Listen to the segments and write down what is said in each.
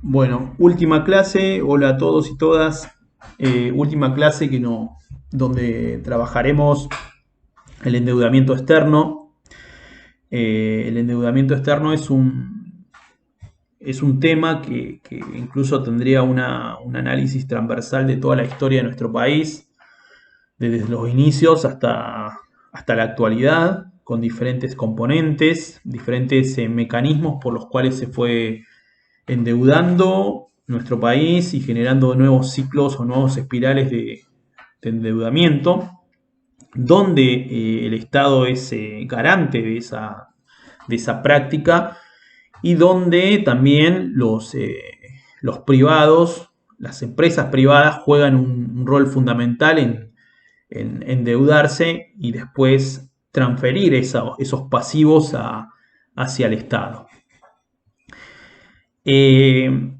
Bueno, última clase, hola a todos y todas. Última clase donde trabajaremos el endeudamiento externo. El endeudamiento externo es un tema que incluso tendría un análisis transversal de toda la historia de nuestro país, desde los inicios hasta la actualidad, con diferentes componentes, diferentes mecanismos por los cuales se fue endeudando nuestro país y generando nuevos ciclos o nuevos espirales de endeudamiento, donde el Estado es garante de esa práctica y donde también los privados, las empresas privadas juegan un rol fundamental en endeudarse y después transferir esos pasivos hacia el Estado. Eh,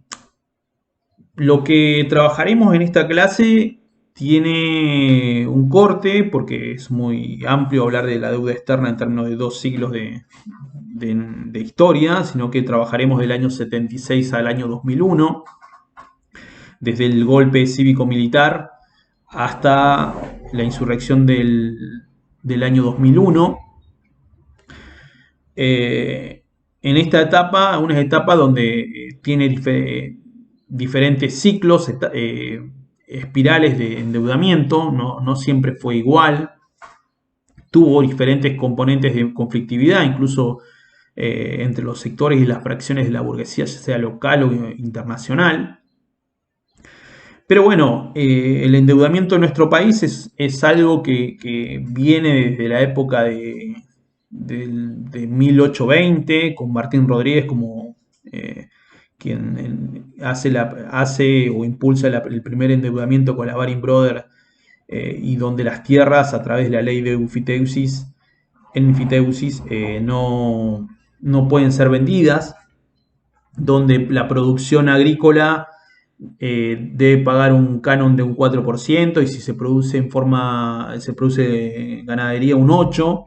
Lo que trabajaremos en esta clase tiene un corte porque es muy amplio hablar de la deuda externa en términos de 2 siglos de historia, sino que trabajaremos del año 76 al año 2001, desde el golpe cívico-militar hasta la insurrección del año 2001. En esta etapa, una etapa donde tiene diferentes ciclos, espirales de endeudamiento, no siempre fue igual, tuvo diferentes componentes de conflictividad, incluso entre los sectores y las fracciones de la burguesía, ya sea local o internacional. Pero bueno, el endeudamiento en nuestro país es algo que viene desde la época de 1820, con Martín Rodríguez como quien hace o impulsa el primer endeudamiento con la Baring Brothers, y donde las tierras, a través de la ley de enfiteusis, no pueden ser vendidas, donde la producción agrícola debe pagar un canon de un 4% y si se produce ganadería un 8%,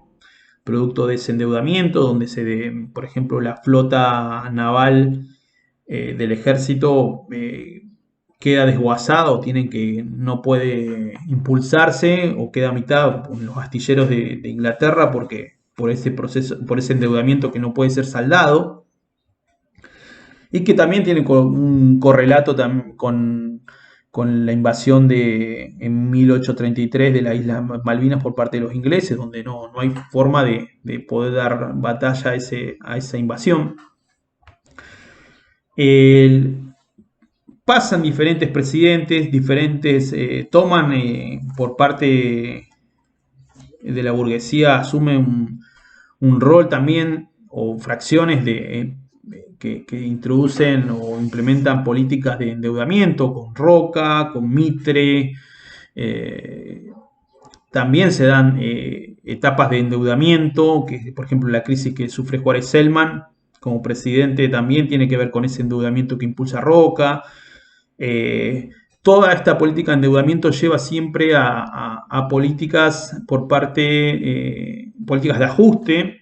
producto de ese endeudamiento, donde por ejemplo, la flota naval del ejército queda desguazada o no puede impulsarse o queda a mitad en los astilleros de Inglaterra porque por ese proceso, por ese endeudamiento que no puede ser saldado y que también tiene un correlato con la invasión en 1833 de las Islas Malvinas por parte de los ingleses, donde no hay forma de poder dar batalla a esa invasión. El, Pasan diferentes presidentes, toman por parte de la burguesía, asumen un rol también o fracciones que introducen o implementan políticas de endeudamiento con Roca, con Mitre. eh, También se dan etapas de endeudamiento, que por ejemplo la crisis que sufre Juárez Selman como presidente también tiene que ver con ese endeudamiento que impulsa Roca. Eh, Toda esta política de endeudamiento lleva siempre a políticas políticas de ajuste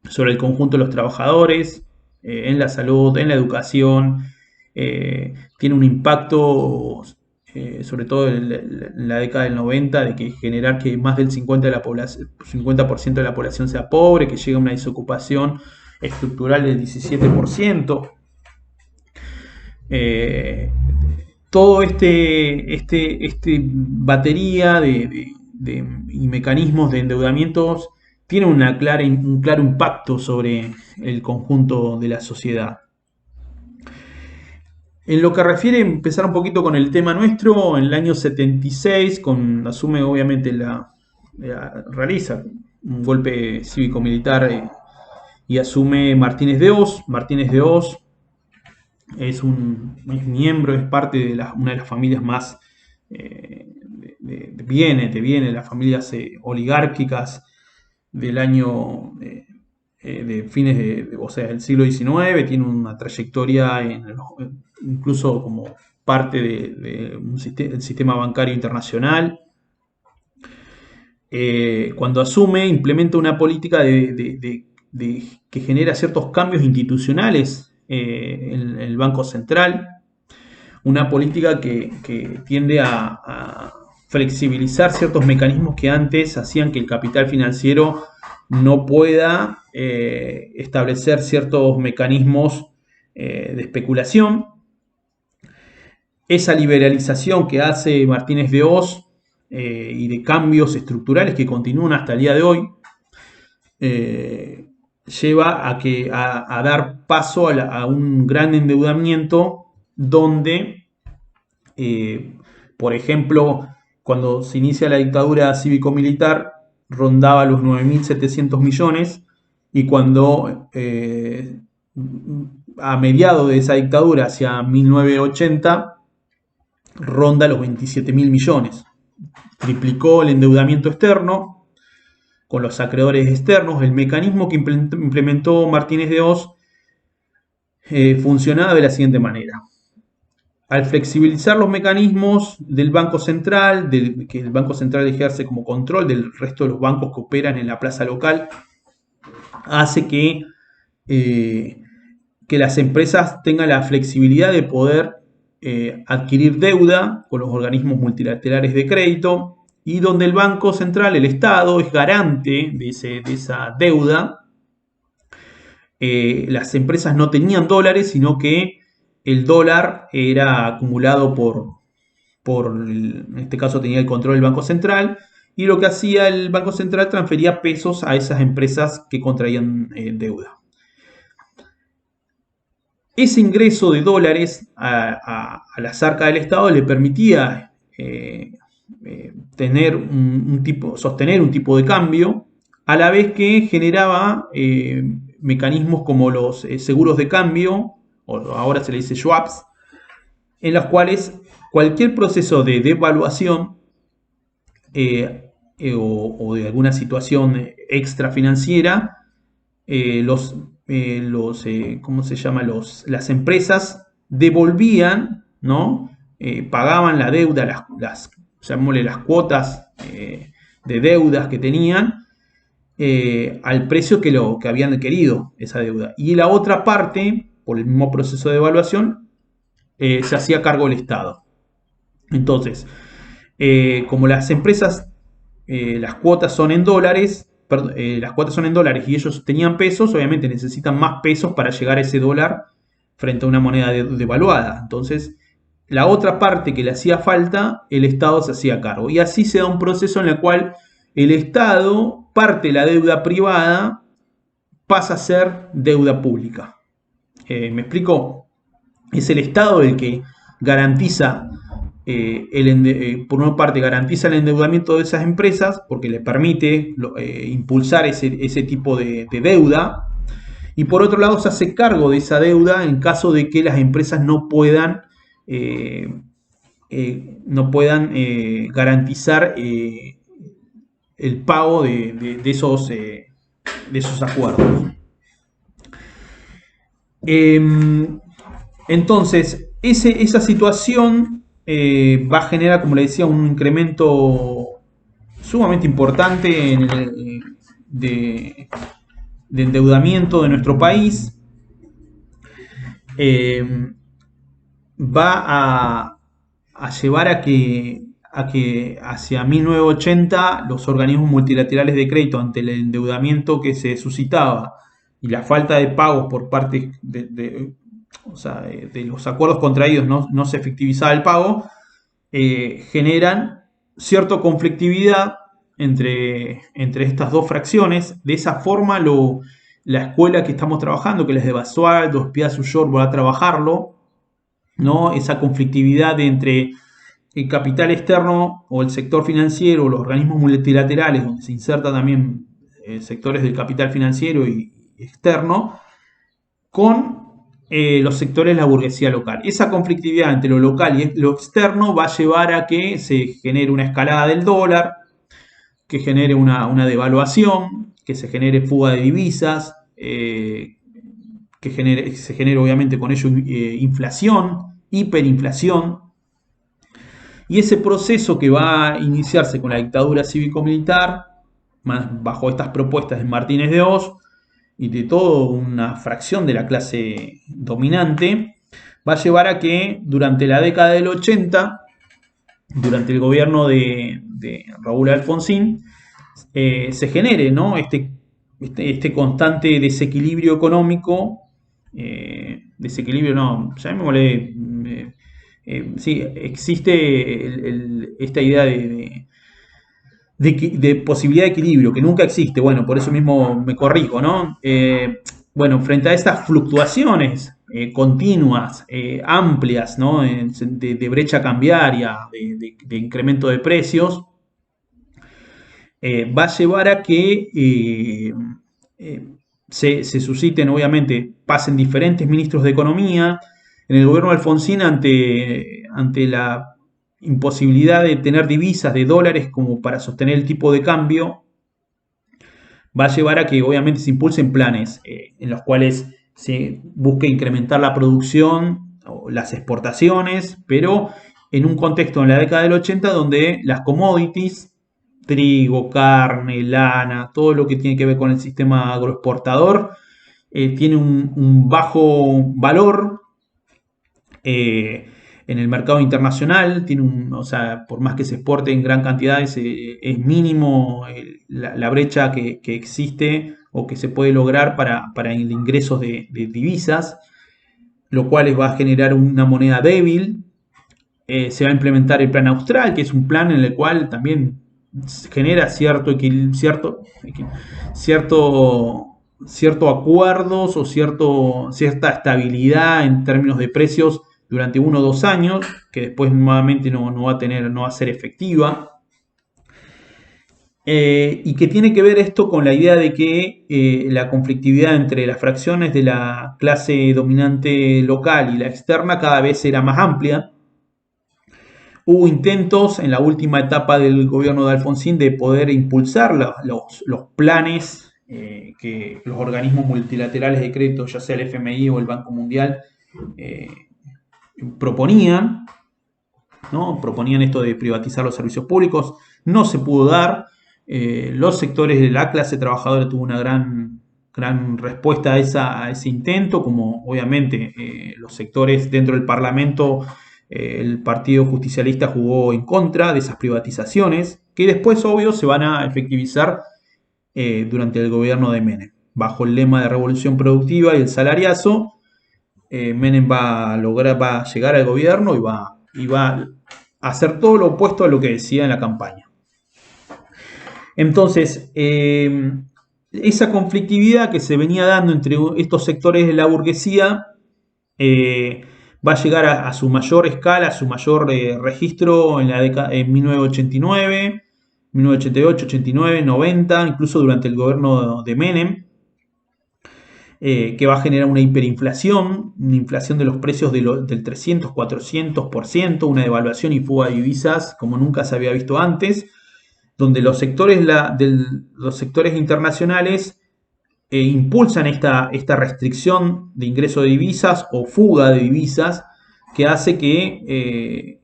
sobre el conjunto de los trabajadores, en la salud, en la educación. Tiene un impacto, sobre todo en la década del 90, de que generar que más del 50% de la población sea pobre, que llegue a una desocupación estructural del 17%. Eh, Todo este batería y mecanismos de endeudamientos tiene un claro impacto sobre el conjunto de la sociedad. En lo que refiere, empezar un poquito con el tema nuestro, en el año 76, asume obviamente realiza un golpe cívico-militar, y asume Martínez de Oz. Martínez de Oz es miembro, es parte de una de las familias más, viene de las familias oligárquicas del año, de fines o sea, del siglo XIX. Tiene una trayectoria incluso como parte del sistema bancario internacional. Cuando implementa una política que genera ciertos cambios institucionales el Banco Central, una política que tiende a flexibilizar ciertos mecanismos que antes hacían que el capital financiero no pueda establecer ciertos mecanismos de especulación. Esa liberalización que hace Martínez de Hoz y de cambios estructurales que continúan hasta el día de hoy, lleva a dar paso a un gran endeudamiento donde, por ejemplo, cuando se inicia la dictadura cívico-militar, rondaba los 9.700 millones, y cuando a mediados de esa dictadura, hacia 1980, ronda los 27.000 millones. Triplicó el endeudamiento externo con los acreedores externos. El mecanismo que implementó Martínez de Hoz funcionaba de la siguiente manera. Al flexibilizar los mecanismos del Banco Central, que el Banco Central ejerce como control del resto de los bancos que operan en la plaza local, hace que las empresas tengan la flexibilidad de poder adquirir deuda con los organismos multilaterales de crédito, y donde el Banco Central, el Estado, es garante de esa deuda. Las empresas no tenían dólares, sino que el dólar era acumulado en este caso tenía el control del Banco Central, y lo que hacía el Banco Central, transfería pesos a esas empresas que contraían deuda. Ese ingreso de dólares a las arcas del Estado le permitía sostener un tipo de cambio, a la vez que generaba mecanismos como los seguros de cambio, o ahora se le dice swaps, en los cuales cualquier proceso de devaluación o de alguna situación extrafinanciera, las empresas devolvían, ¿no? Pagaban la deuda, llamémosle las cuotas de deudas que tenían, al precio que habían adquirido esa deuda. Y la otra parte, por el mismo proceso de devaluación, se hacía cargo el Estado. Entonces, como las empresas, las cuotas son en dólares, y ellos tenían pesos, obviamente necesitan más pesos para llegar a ese dólar frente a una moneda devaluada. Entonces, la otra parte que le hacía falta, el Estado se hacía cargo. Y así se da un proceso en el cual el Estado, parte de la deuda privada, pasa a ser deuda pública. ¿Me explico? Es el Estado el que garantiza, por una parte, garantiza el endeudamiento de esas empresas, porque le permite impulsar ese tipo de deuda, y por otro lado se hace cargo de esa deuda en caso de que las empresas no puedan garantizar el pago de esos acuerdos. Entonces, esa situación va a generar, como le decía, un incremento sumamente importante de endeudamiento de nuestro país. Va a llevar a que hacia 1980 los organismos multilaterales de crédito, ante el endeudamiento que se suscitaba y la falta de pagos por parte de los acuerdos contraídos, no se efectivizaba el pago, generan cierta conflictividad entre estas dos fracciones. De esa forma, la escuela que estamos trabajando, que les de Basualdo, Piazza Ullor, va a trabajarlo, ¿no? Esa conflictividad entre el capital externo o el sector financiero o los organismos multilaterales, donde se insertan también sectores del capital financiero y externo, con los sectores de la burguesía local. Esa conflictividad entre lo local y lo externo va a llevar a que se genere una escalada del dólar, que genere una devaluación, que se genere fuga de divisas, que se genere obviamente con ello inflación, hiperinflación. Y ese proceso que va a iniciarse con la dictadura cívico-militar, bajo estas propuestas de Martínez de Hoz, y de toda una fracción de la clase dominante, va a llevar a que durante la década del 80, durante el gobierno de Raúl Alfonsín, se genere, ¿no? Este constante desequilibrio económico, desequilibrio no, llamémosle, sí, existe esta idea de posibilidad de equilibrio, que nunca existe. Bueno, por eso mismo me corrijo, ¿no? Bueno, frente a estas fluctuaciones continuas, amplias, ¿no? De brecha cambiaria, de incremento de precios, va a llevar a que eh, se susciten, obviamente, pasen diferentes ministros de Economía. En el gobierno de Alfonsín, ante la imposibilidad de tener divisas de dólares como para sostener el tipo de cambio, va a llevar a que obviamente se impulsen planes en los cuales se busque incrementar la producción o las exportaciones, pero en un contexto en la década del 80 donde las commodities, trigo, carne, lana, todo lo que tiene que ver con el sistema agroexportador, tiene un bajo valor en el mercado internacional, o sea, por más que se exporte en gran cantidad, es mínimo la brecha que existe o que se puede lograr para el ingresos de divisas, lo cual va a generar una moneda débil. Se va a implementar el plan austral, que es un plan en el cual también genera cierto acuerdos o cierta estabilidad en términos de precios durante 1 o 2 años, que después nuevamente no va a ser efectiva. Y que tiene que ver esto con la idea de que la conflictividad entre las fracciones de la clase dominante local y la externa cada vez era más amplia. Hubo intentos en la última etapa del gobierno de Alfonsín de poder impulsar los planes que los organismos multilaterales de crédito, ya sea el FMI o el Banco Mundial, eh, proponían, ¿no? Proponían esto de privatizar los servicios públicos. No se pudo dar. Los sectores de la clase trabajadora tuvo una gran respuesta a ese intento, como obviamente los sectores dentro del Parlamento. El Partido Justicialista jugó en contra de esas privatizaciones, que después, obvio, se van a efectivizar durante el gobierno de Menem. Bajo el lema de revolución productiva y el salariazo, Menem va a llegar al gobierno y va a hacer todo lo opuesto a lo que decía en la campaña. Entonces, esa conflictividad que se venía dando entre estos sectores de la burguesía va a llegar a su mayor escala, a su mayor registro en 1989, 1988, 89, 90, incluso durante el gobierno de Menem, que va a generar una hiperinflación, una inflación de los precios del 300, 400%, una devaluación y fuga de divisas como nunca se había visto antes, donde los sectores internacionales impulsan esta restricción de ingreso de divisas o fuga de divisas que hace que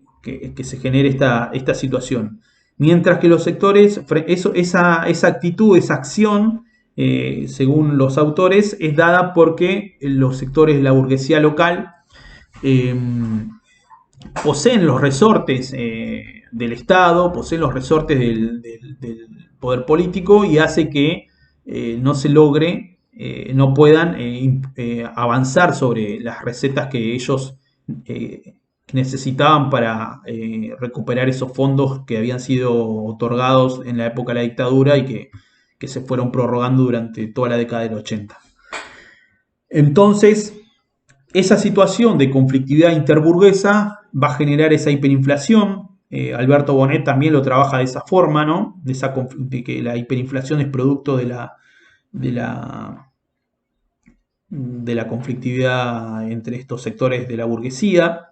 se genere esta situación. Mientras que los sectores, esa actitud, esa acción, según los autores, es dada porque los sectores de la burguesía local poseen los resortes del Estado, poseen los resortes del poder político y hace que no se logre, no puedan avanzar sobre las recetas que ellos necesitaban para recuperar esos fondos que habían sido otorgados en la época de la dictadura y que se fueron prorrogando durante toda la década del 80. Entonces, esa situación de conflictividad interburguesa va a generar esa hiperinflación. Alberto Bonet también lo trabaja de esa forma, ¿no? De que la hiperinflación es producto de la conflictividad entre estos sectores de la burguesía.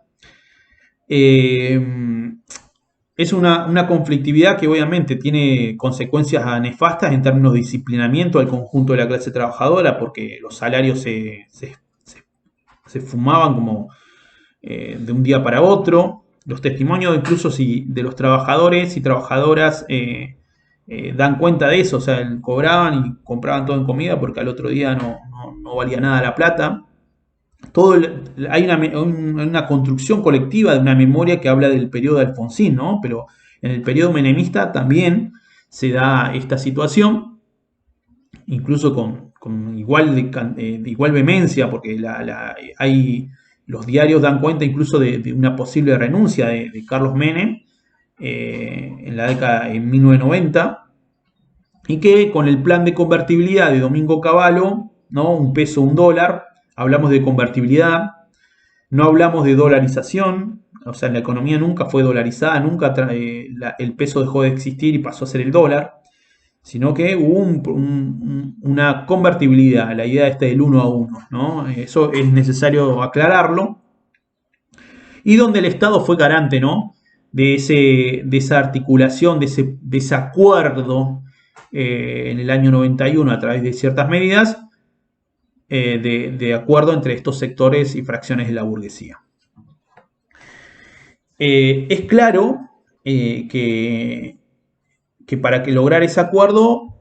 Es una conflictividad que obviamente tiene consecuencias nefastas en términos de disciplinamiento al conjunto de la clase trabajadora, porque los salarios se fumaban como de un día para otro. Los testimonios incluso de los trabajadores y trabajadoras dan cuenta de eso, o sea, cobraban y compraban todo en comida porque al otro día no valía nada la plata. Hay una construcción colectiva de una memoria que habla del periodo de Alfonsín, ¿no? Pero en el periodo menemista también se da esta situación, incluso con igual, de igual vehemencia, porque los diarios dan cuenta incluso de una posible renuncia de Carlos Menem en la década en 1990, y que con el plan de convertibilidad de Domingo Cavallo, ¿no? Un peso, un dólar, hablamos de convertibilidad, no hablamos de dolarización, o sea, la economía nunca fue dolarizada, nunca el peso dejó de existir y pasó a ser el dólar, sino que hubo una convertibilidad, la idea esta del 1 a 1, ¿no? Eso es necesario aclararlo, y donde el Estado fue garante, ¿no? De esa articulación, de ese acuerdo en el año 91 a través de ciertas medidas de acuerdo entre estos sectores y fracciones de la burguesía. Es claro que para que lograr ese acuerdo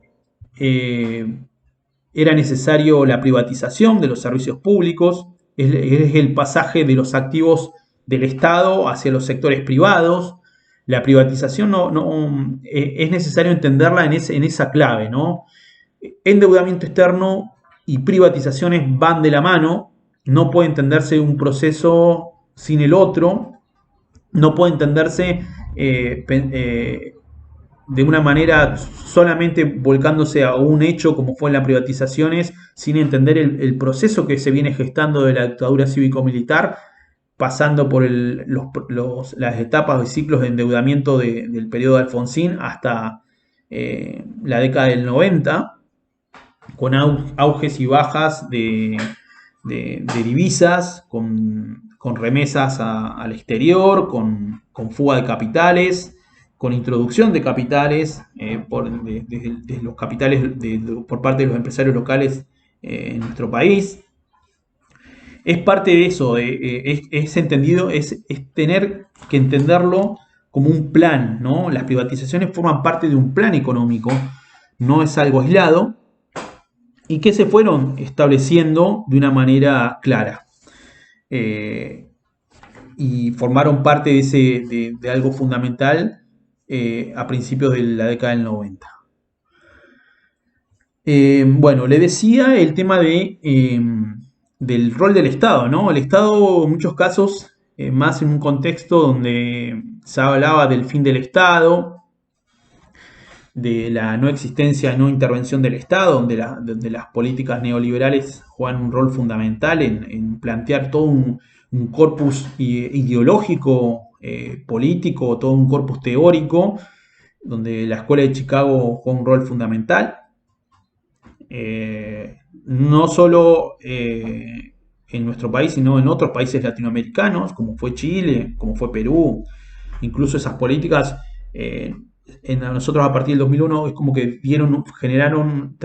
era necesario la privatización de los servicios públicos, es el pasaje de los activos del Estado hacia los sectores privados. La privatización es necesario entenderla en esa clave, ¿no? Endeudamiento externo y privatizaciones van de la mano, no puede entenderse un proceso sin el otro, no puede entenderse de una manera solamente volcándose a un hecho como fue en las privatizaciones, sin entender el proceso que se viene gestando de la dictadura cívico-militar, pasando por las etapas y ciclos de endeudamiento del periodo de Alfonsín hasta la década del 90, con auges y bajas de divisas, con remesas al exterior, con fuga de capitales, con introducción de capitales, de los capitales por parte de los empresarios locales en nuestro país. Es parte de eso, es entendido, es tener que entenderlo como un plan, ¿no? Las privatizaciones forman parte de un plan económico, no es algo aislado, y que se fueron estableciendo de una manera clara. Y formaron parte de algo fundamental a principios de la década del 90. Bueno, le decía el tema del rol del Estado, ¿no? El Estado, en muchos casos, más en un contexto donde se hablaba del fin del Estado, de la no existencia, no intervención del Estado, donde las políticas neoliberales juegan un rol fundamental en plantear todo un corpus ideológico, político, todo un corpus teórico, donde la Escuela de Chicago juega un rol fundamental. No solo en nuestro país, sino en otros países latinoamericanos, como fue Chile, como fue Perú. Incluso esas políticas, nosotros a partir del 2001 es como que generaron,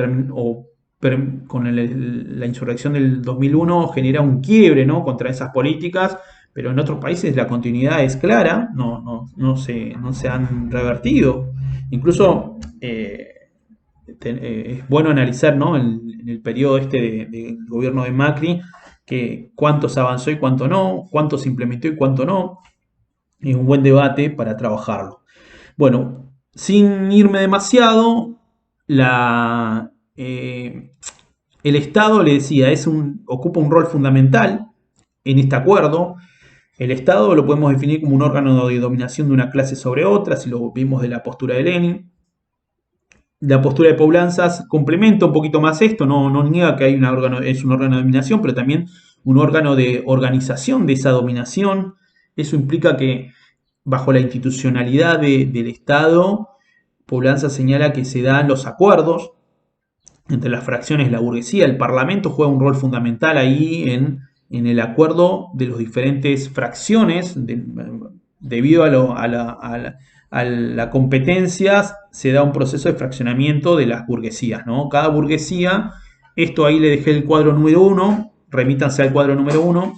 con la insurrección del 2001 genera un quiebre, ¿no? Contra esas políticas, pero en otros países la continuidad es clara, no se han revertido. Incluso es bueno analizar, ¿no? En el periodo del gobierno de Macri, que cuánto se avanzó y cuánto no, cuánto se implementó y cuánto no. Es un buen debate para trabajarlo. Bueno, sin irme demasiado, el Estado, le decía, ocupa un rol fundamental en este acuerdo. El Estado lo podemos definir como un órgano de dominación de una clase sobre otra, si lo vimos de la postura de Lenin. La postura de Poblanzas complementa un poquito más esto, no niega que es un órgano de dominación, pero también un órgano de organización de esa dominación. Eso implica que bajo la institucionalidad del Estado, Poblanza señala que se dan los acuerdos entre las fracciones de la burguesía. El Parlamento juega un rol fundamental ahí en el acuerdo de las diferentes fracciones, debido a la competencia, se da un proceso de fraccionamiento de las burguesías, ¿no? Cada burguesía, esto ahí le dejé el cuadro número 1, remítanse al cuadro número 1.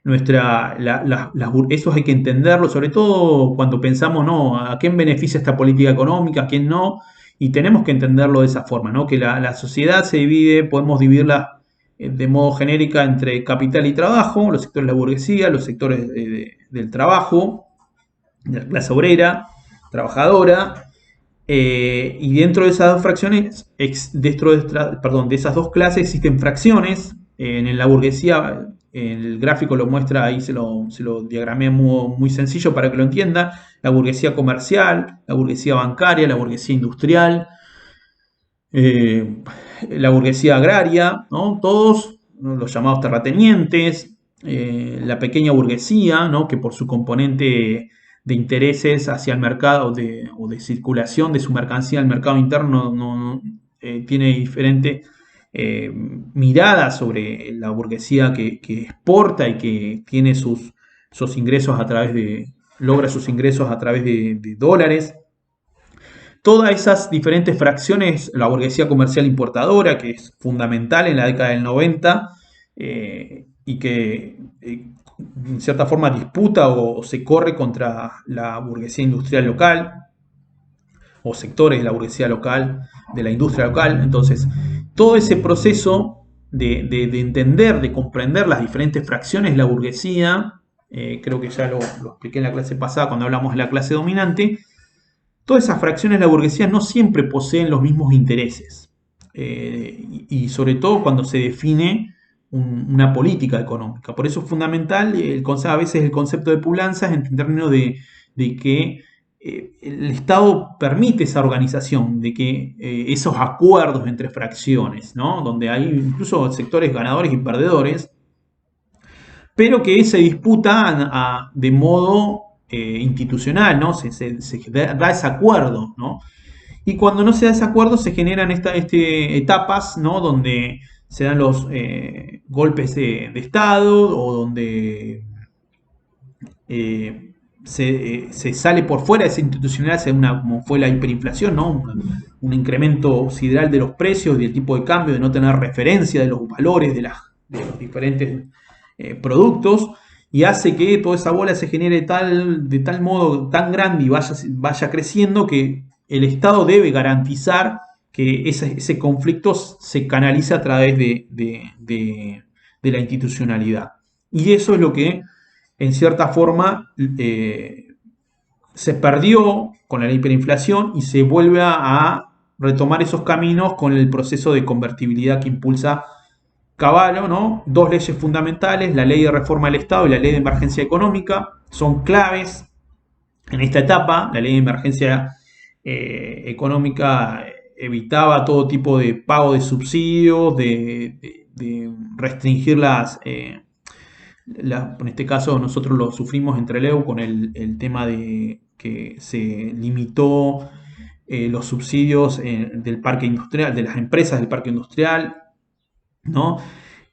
Eso hay que entenderlo, sobre todo cuando pensamos, ¿no? ¿A quién beneficia esta política económica, a quién no? Y tenemos que entenderlo de esa forma, ¿no? Que la sociedad se divide, podemos dividirla de modo genérica entre capital y trabajo, los sectores de la burguesía, los sectores del trabajo, de la clase obrera, trabajadora, y dentro de esas dos fracciones, de esas dos clases existen fracciones. En la burguesía, el gráfico lo muestra, ahí se lo diagramé muy sencillo para que lo entienda. La burguesía comercial, la burguesía bancaria, la burguesía industrial, eh, la burguesía agraria, ¿no? Todos, ¿no? Los llamados terratenientes, la pequeña burguesía, ¿no? Que por su componente de intereses hacia el mercado o de circulación de su mercancía al mercado interno tiene diferente mirada sobre la burguesía que exporta y que tiene sus ingresos logra sus ingresos a través de dólares. Todas esas diferentes fracciones, la burguesía comercial importadora, que es fundamental en la década del 90, y que en cierta forma disputa o se corre contra la burguesía industrial local, o sectores de la burguesía local, de la industria local. Entonces, todo ese proceso de entender, de comprender las diferentes fracciones de la burguesía, creo que ya lo expliqué en la clase pasada cuando hablamos de la clase dominante. Todas esas fracciones de la burguesía no siempre poseen los mismos intereses, y sobre todo cuando se define una política económica. Por eso es fundamental, a veces el concepto de pulanza en términos de que el Estado permite esa organización, de que esos acuerdos entre fracciones, ¿no? Donde hay incluso sectores ganadores y perdedores, pero que se disputa de modo institucional, ¿no? Se da ese acuerdo, ¿no? Y cuando no se da ese acuerdo se generan etapas, ¿no? Donde se dan los golpes de Estado o donde se sale por fuera de esa institucionalidad, como fue la hiperinflación, ¿no? Un incremento sideral de los precios y del tipo de cambio, de no tener referencia de los valores de los diferentes productos, y hace que toda esa bola se genere de tal modo tan grande y vaya creciendo que el Estado debe garantizar que ese conflicto se canaliza a través de la institucionalidad. Y eso es lo que, en cierta forma, se perdió con la hiperinflación y se vuelve a retomar esos caminos con el proceso de convertibilidad que impulsa Cavallo, ¿no? Dos leyes fundamentales, la ley de reforma del Estado y la ley de emergencia económica, son claves en esta etapa. La ley de emergencia económica evitaba todo tipo de pago de subsidios, de restringir en este caso nosotros lo sufrimos en Trelew con el tema de que se limitó los subsidios del parque industrial, de las empresas del parque industrial, ¿no?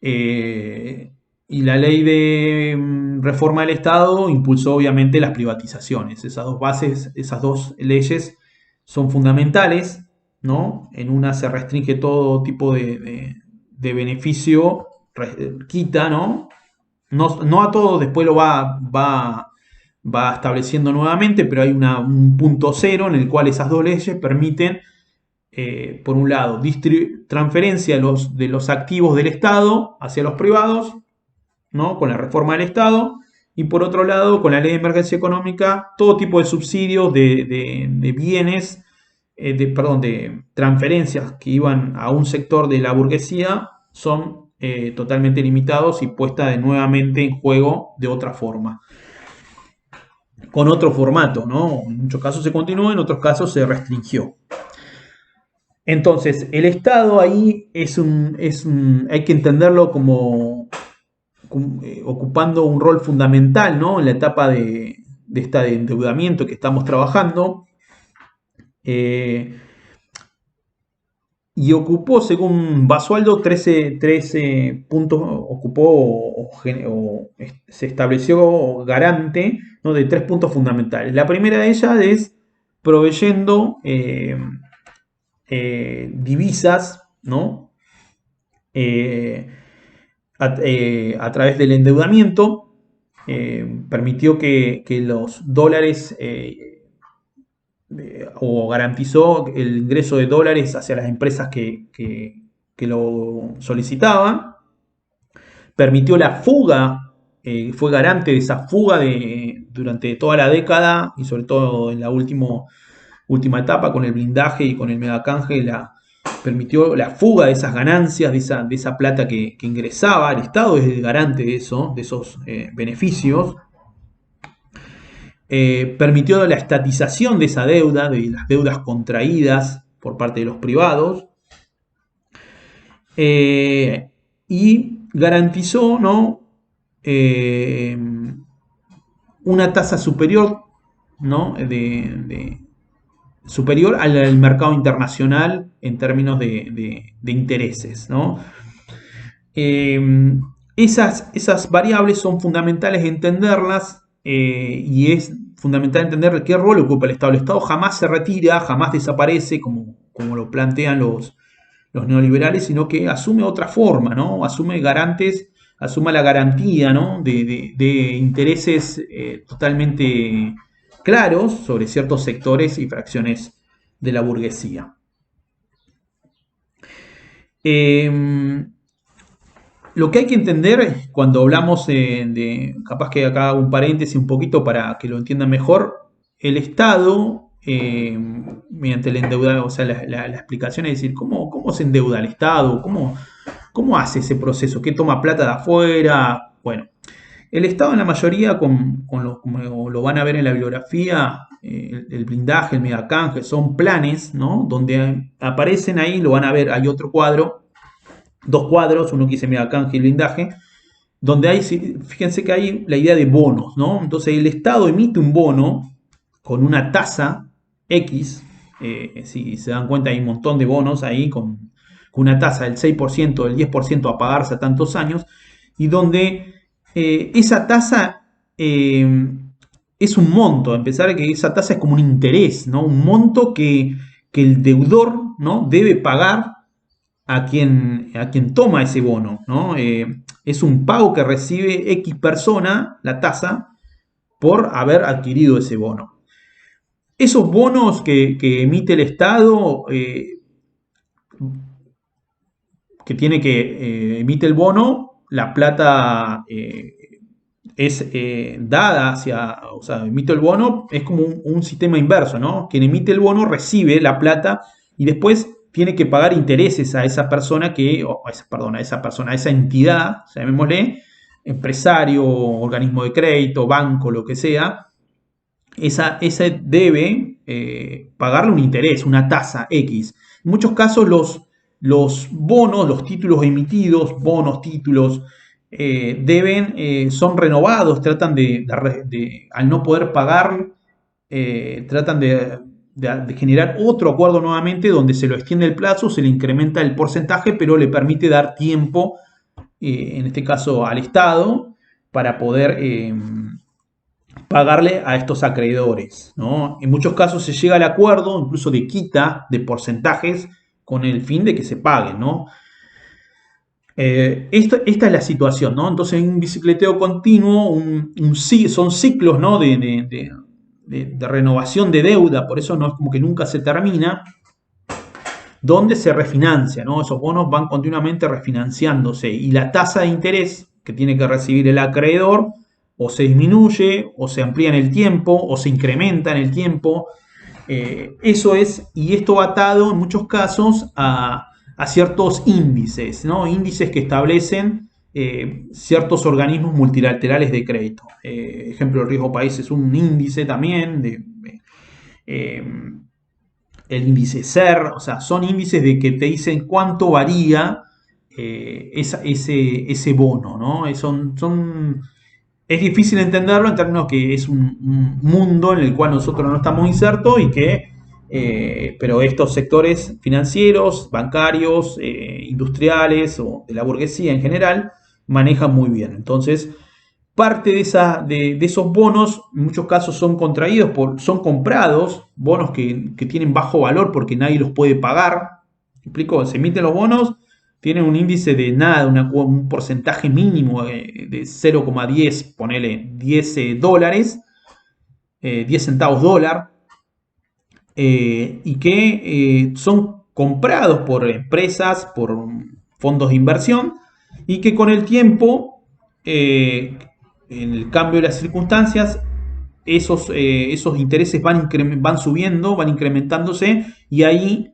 Y la ley de reforma del Estado impulsó obviamente las privatizaciones. Esas dos bases, esas dos leyes son fundamentales, ¿no? En una se restringe todo tipo de beneficio, quita, ¿no? No a todos, después lo va estableciendo nuevamente, pero hay un punto cero en el cual esas dos leyes permiten, por un lado, transferencia de los activos del Estado hacia los privados, ¿no? Con la reforma del Estado, y por otro lado, con la ley de emergencia económica, todo tipo de subsidios de bienes, de transferencias que iban a un sector de la burguesía son totalmente limitados y puesta nuevamente en juego de otra forma, con otro formato, ¿no? En muchos casos se continuó, en otros casos se restringió. Entonces, el Estado ahí hay que entenderlo como ocupando un rol fundamental, ¿no? En la etapa de endeudamiento que estamos trabajando. Y ocupó, según Basualdo, 13 puntos, se estableció garante, ¿no? De 3 puntos fundamentales. La primera de ellas es proveyendo divisas, ¿no? A través del endeudamiento, permitió que los dólares o garantizó el ingreso de dólares hacia las empresas que lo solicitaban, permitió la fuga, fue garante de esa fuga durante toda la década y sobre todo en la última etapa con el blindaje y con el megacanje, permitió la fuga de esas ganancias, de esa plata que ingresaba. El Estado es el garante de eso, de esos beneficios. Permitió la estatización de esa deuda, de las deudas contraídas por parte de los privados, y garantizó, ¿no? Una tasa superior, ¿no? Superior al mercado internacional en términos de intereses, ¿no? Esas variables son fundamentales entenderlas, y es fundamental entender qué rol ocupa el Estado. El Estado jamás se retira, jamás desaparece como lo plantean los neoliberales, sino que asume otra forma, ¿no? Asume la garantía, ¿no? de intereses totalmente claros sobre ciertos sectores y fracciones de la burguesía. Lo que hay que entender cuando hablamos capaz que acá hago un paréntesis un poquito para que lo entiendan mejor, el Estado, mediante el endeudamiento, o sea, la explicación es decir, ¿cómo se endeuda el Estado? ¿Cómo hace ese proceso? ¿Qué toma plata de afuera? Bueno, el Estado en la mayoría, como lo van a ver en la bibliografía, el blindaje, el megacanje, son planes, ¿no? Donde aparecen ahí, lo van a ver, hay otro cuadro, dos cuadros, uno que dice megacanje y blindaje, donde hay, fíjense que hay la idea de bonos, ¿no? Entonces el Estado emite un bono con una tasa X, si se dan cuenta hay un montón de bonos ahí con una tasa del 6%, del 10% a pagarse a tantos años, y donde esa tasa es un monto, a empezar que esa tasa es como un interés, ¿no? Un monto que el deudor, ¿no? debe pagar a quien toma ese bono, ¿no? Es un pago que recibe X persona, la tasa, por haber adquirido ese bono. Esos bonos que emite el Estado, que emite el bono, la plata es dada o sea, emite el bono, es como un sistema inverso, ¿no? Quien emite el bono recibe la plata y después tiene que pagar intereses a esa persona a esa entidad, llamémosle, empresario, organismo de crédito, banco, lo que sea, ese debe pagarle un interés, una tasa X. En muchos casos los bonos, los títulos emitidos, títulos, son renovados, tratan al no poder pagar, tratan de generar otro acuerdo nuevamente donde se lo extiende el plazo, se le incrementa el porcentaje, pero le permite dar tiempo, en este caso al Estado, para poder pagarle a estos acreedores, ¿no? En muchos casos se llega al acuerdo, incluso de quita de porcentajes, con el fin de que se paguen, ¿no? Esta es la situación, ¿no? Entonces, un bicicleteo continuo, son ciclos, ¿no? de renovación de deuda, por eso no es como que nunca se termina, donde se refinancia, ¿no? Esos bonos van continuamente refinanciándose y la tasa de interés que tiene que recibir el acreedor o se disminuye, o se amplía en el tiempo, o se incrementa en el tiempo. Eso es, y esto va atado en muchos casos a ciertos índices, ¿no? Índices que establecen ciertos organismos multilaterales de crédito. Ejemplo, el riesgo país es un índice también, el índice SER, o sea, son índices de que te dicen cuánto varía ese bono, ¿no? Es difícil entenderlo en términos que es un mundo en el cual nosotros no estamos insertos y pero estos sectores financieros, bancarios, industriales o de la burguesía en general manejan muy bien. Entonces, parte de esos bonos, en muchos casos son contraídos, son comprados, bonos que tienen bajo valor porque nadie los puede pagar. ¿Me explico? Se emiten los bonos, tienen un índice de nada, un porcentaje mínimo de 0,10, ponele 10 dólares, 10 centavos dólar, y que son comprados por empresas, por fondos de inversión, y que con el tiempo, en el cambio de las circunstancias, esos intereses van subiendo, van incrementándose, y ahí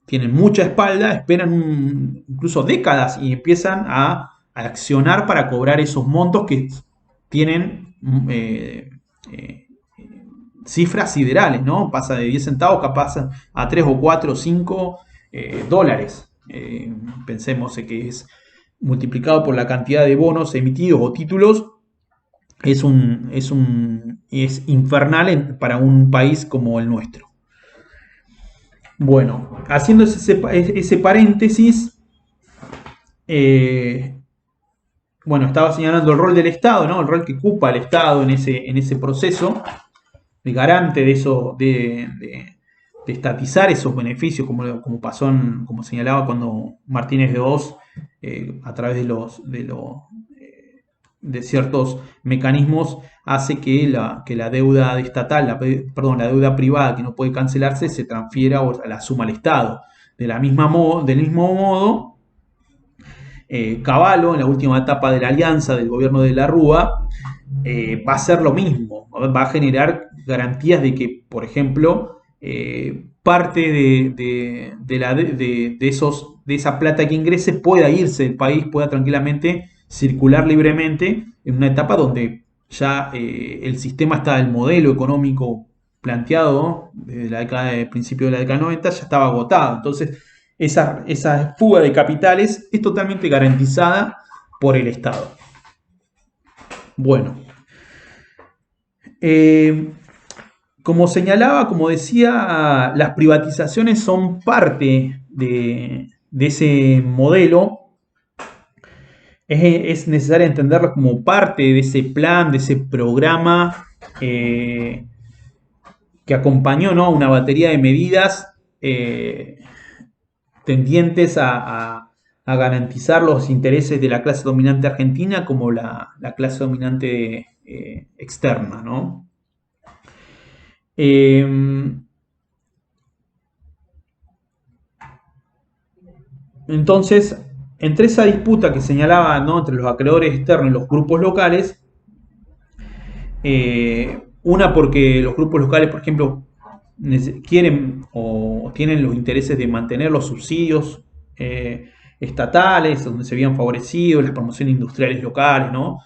tienen mucha espalda, esperan incluso décadas y empiezan a accionar para cobrar esos montos que tienen cifras siderales, ¿no? Pasa de 10 centavos capaz a 3 o 4 o 5 dólares. Pensemos que es multiplicado por la cantidad de bonos emitidos o títulos, es infernal para un país como el nuestro. Bueno, haciendo ese paréntesis, bueno, estaba señalando el rol del Estado, ¿no? El rol que ocupa el Estado en ese proceso, de garante de eso, de estatizar esos beneficios, como pasó, como señalaba cuando Martínez de Oz, a través de ciertos mecanismos, hace que la deuda estatal, la deuda privada que no puede cancelarse, se transfiera o la suma al Estado. Del mismo modo, Cavallo, en la última etapa de la alianza del gobierno de la Rúa, va a hacer lo mismo, va a generar garantías de que, por ejemplo, parte de esa plata que ingrese pueda irse del país, pueda tranquilamente circular libremente en una etapa donde ya el sistema está, el modelo económico planteado desde el principio de la década 90 ya estaba agotado. Entonces, esa fuga de capitales es totalmente garantizada por el Estado. Bueno, como señalaba, como decía, las privatizaciones son parte de ese modelo. Es necesario entenderlas como parte de ese plan, de ese programa que acompañó, ¿no?, una batería de medidas tendientes a garantizar los intereses de la clase dominante argentina como la clase dominante externa, ¿no? Entonces, entre esa disputa que señalaba, ¿no?, entre los acreedores externos y los grupos locales, una porque los grupos locales, por ejemplo, quieren o tienen los intereses de mantener los subsidios estatales, donde se habían favorecido las promociones industriales locales, ¿no?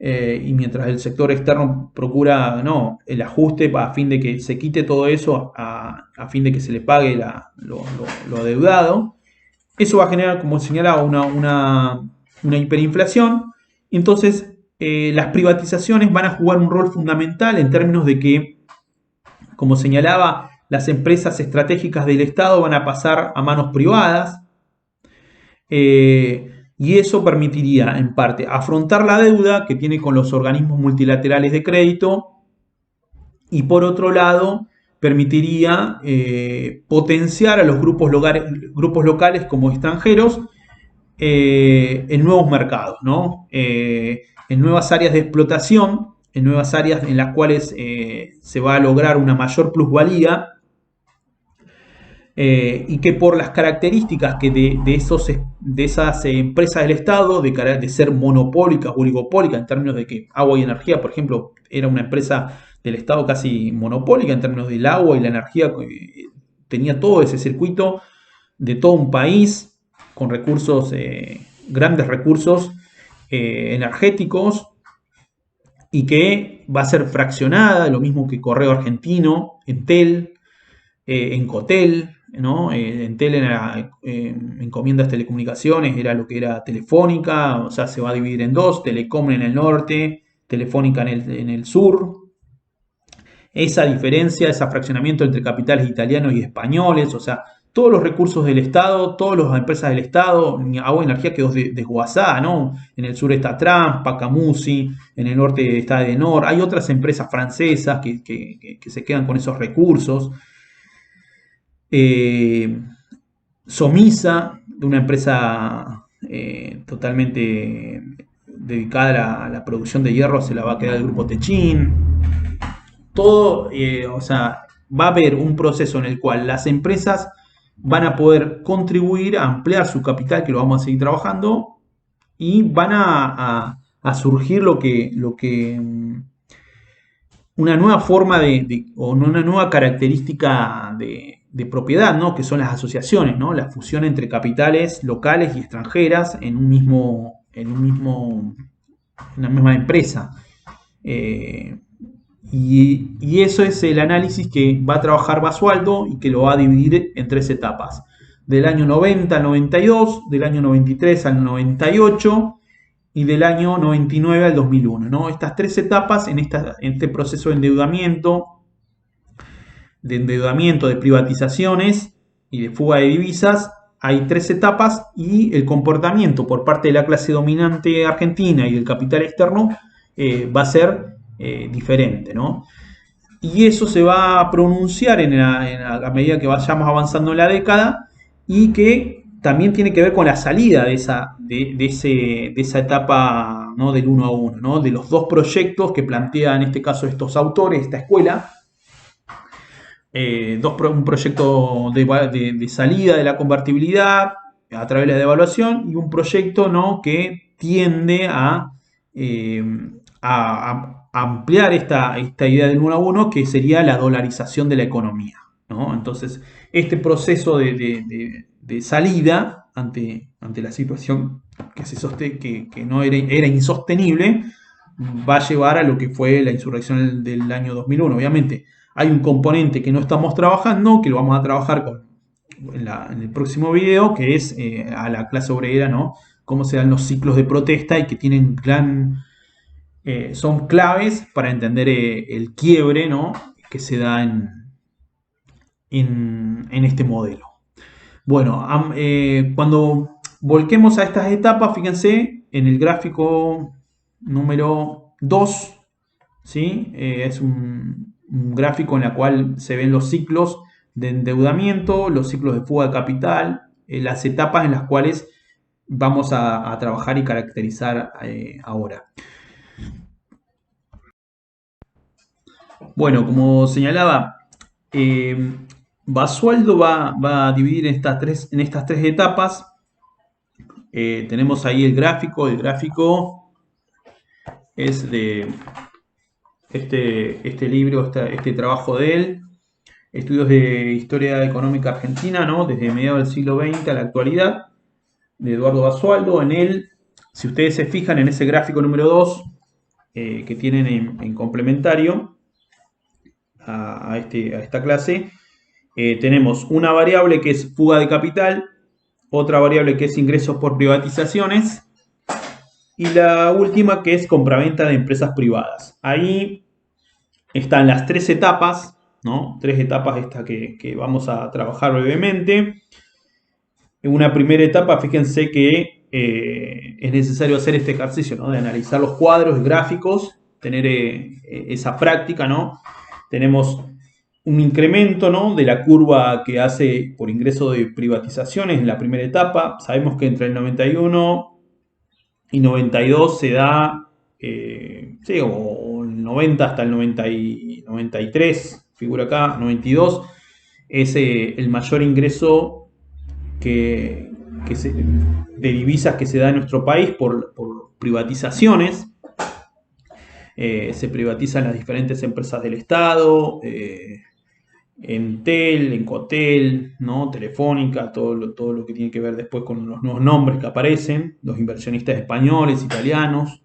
Y mientras el sector externo procura, ¿no?, el ajuste a fin de que se quite todo eso, a fin de que se le pague lo adeudado. Eso va a generar, como señalaba, una hiperinflación. Entonces, las privatizaciones van a jugar un rol fundamental en términos de que, como señalaba, las empresas estratégicas del Estado van a pasar a manos privadas, y eso permitiría, en parte, afrontar la deuda que tiene con los organismos multilaterales de crédito, y por otro lado, permitiría potenciar a los grupos locales como extranjeros en nuevos mercados, ¿no? En nuevas áreas de explotación, en nuevas áreas en las cuales se va a lograr una mayor plusvalía, y que por las características que de esas empresas del Estado, de ser monopólicas o oligopólicas, en términos de que agua y energía, por ejemplo, era una empresa del Estado casi monopólica en términos del agua y la energía, tenía todo ese circuito de todo un país con recursos, grandes recursos energéticos, y que va a ser fraccionada, lo mismo que Correo Argentino, Entel, Encotel, ¿no? Entel era encomiendas telecomunicaciones, era lo que era Telefónica, o sea, se va a dividir en dos: Telecom en el norte, Telefónica en el sur. Esa diferencia, ese fraccionamiento entre capitales italianos y españoles, o sea, todos los recursos del Estado, todas las empresas del Estado, agua y energía quedó desguazada, ¿no? En el sur está Trump, Pacamusi, en el norte está Edenor, hay otras empresas francesas que se quedan con esos recursos. Somisa, de una empresa totalmente dedicada a la producción de hierro, se la va a quedar el grupo Techin. Todo, o sea, va a haber un proceso en el cual las empresas van a poder contribuir a ampliar su capital, que lo vamos a seguir trabajando, y van a surgir una nueva forma o una nueva característica de propiedad, ¿no? Que son las asociaciones, ¿no? La fusión entre capitales locales y extranjeras en una misma empresa. Y eso es el análisis que va a trabajar Basualdo y que lo va a dividir en tres etapas. Del año 90 al 92, del año 93 al 98 y del año 99 al 2001. ¿No? Estas tres etapas en este proceso de endeudamiento, de privatizaciones y de fuga de divisas, hay tres etapas y el comportamiento por parte de la clase dominante argentina y del capital externo va a ser diferente, ¿no? Y eso se va a pronunciar a medida que vayamos avanzando en la década y que también tiene que ver con la salida de esa etapa, ¿no? Del 1 a 1, ¿no? De los dos proyectos que plantean en este caso estos autores, esta escuela. Un proyecto de salida de la convertibilidad a través de la devaluación y un proyecto, ¿no? Que tiende a ampliar esta idea del 1 a 1, que sería la dolarización de la economía, ¿no? Entonces, este proceso de salida ante la situación que no era insostenible, va a llevar a lo que fue la insurrección del año 2001. Obviamente, hay un componente que no estamos trabajando, que lo vamos a trabajar en el próximo video, que es a la clase obrera, ¿no? Cómo se dan los ciclos de protesta y que tienen son claves para entender el quiebre, ¿no? Que se da en este modelo. Bueno, cuando volquemos a estas etapas, fíjense en el gráfico número 2, ¿sí? Es un gráfico en el cual se ven los ciclos de endeudamiento, los ciclos de fuga de capital, las etapas en las cuales vamos a trabajar y caracterizar ahora. Bueno, como señalaba, Basualdo va a dividir en estas tres etapas. Tenemos ahí el gráfico es de este libro, este trabajo de él, Estudios de Historia Económica Argentina, ¿no? Desde mediados del siglo XX a la actualidad, de Eduardo Basualdo. En él, si ustedes se fijan en ese gráfico número 2, que tienen en complementario a esta clase, tenemos una variable que es fuga de capital, otra variable que es ingresos por privatizaciones y la última que es compraventa de empresas privadas. Ahí están las tres etapas, ¿no? Tres etapas que vamos a trabajar brevemente. En una primera etapa, fíjense que es necesario hacer este ejercicio, ¿no? De analizar los cuadros gráficos, tener esa práctica, ¿no? Tenemos un incremento, ¿no? De la curva que hace por ingreso de privatizaciones en la primera etapa. Sabemos que entre el 91 y 92 se da, sí, o el 90 hasta el 93, figura acá, 92, es el mayor ingreso de divisas que se da en nuestro país por privatizaciones. Se privatizan las diferentes empresas del Estado, Entel, Encotel, ¿no? Telefónica, todo lo que tiene que ver después con los nuevos nombres que aparecen, los inversionistas españoles, italianos.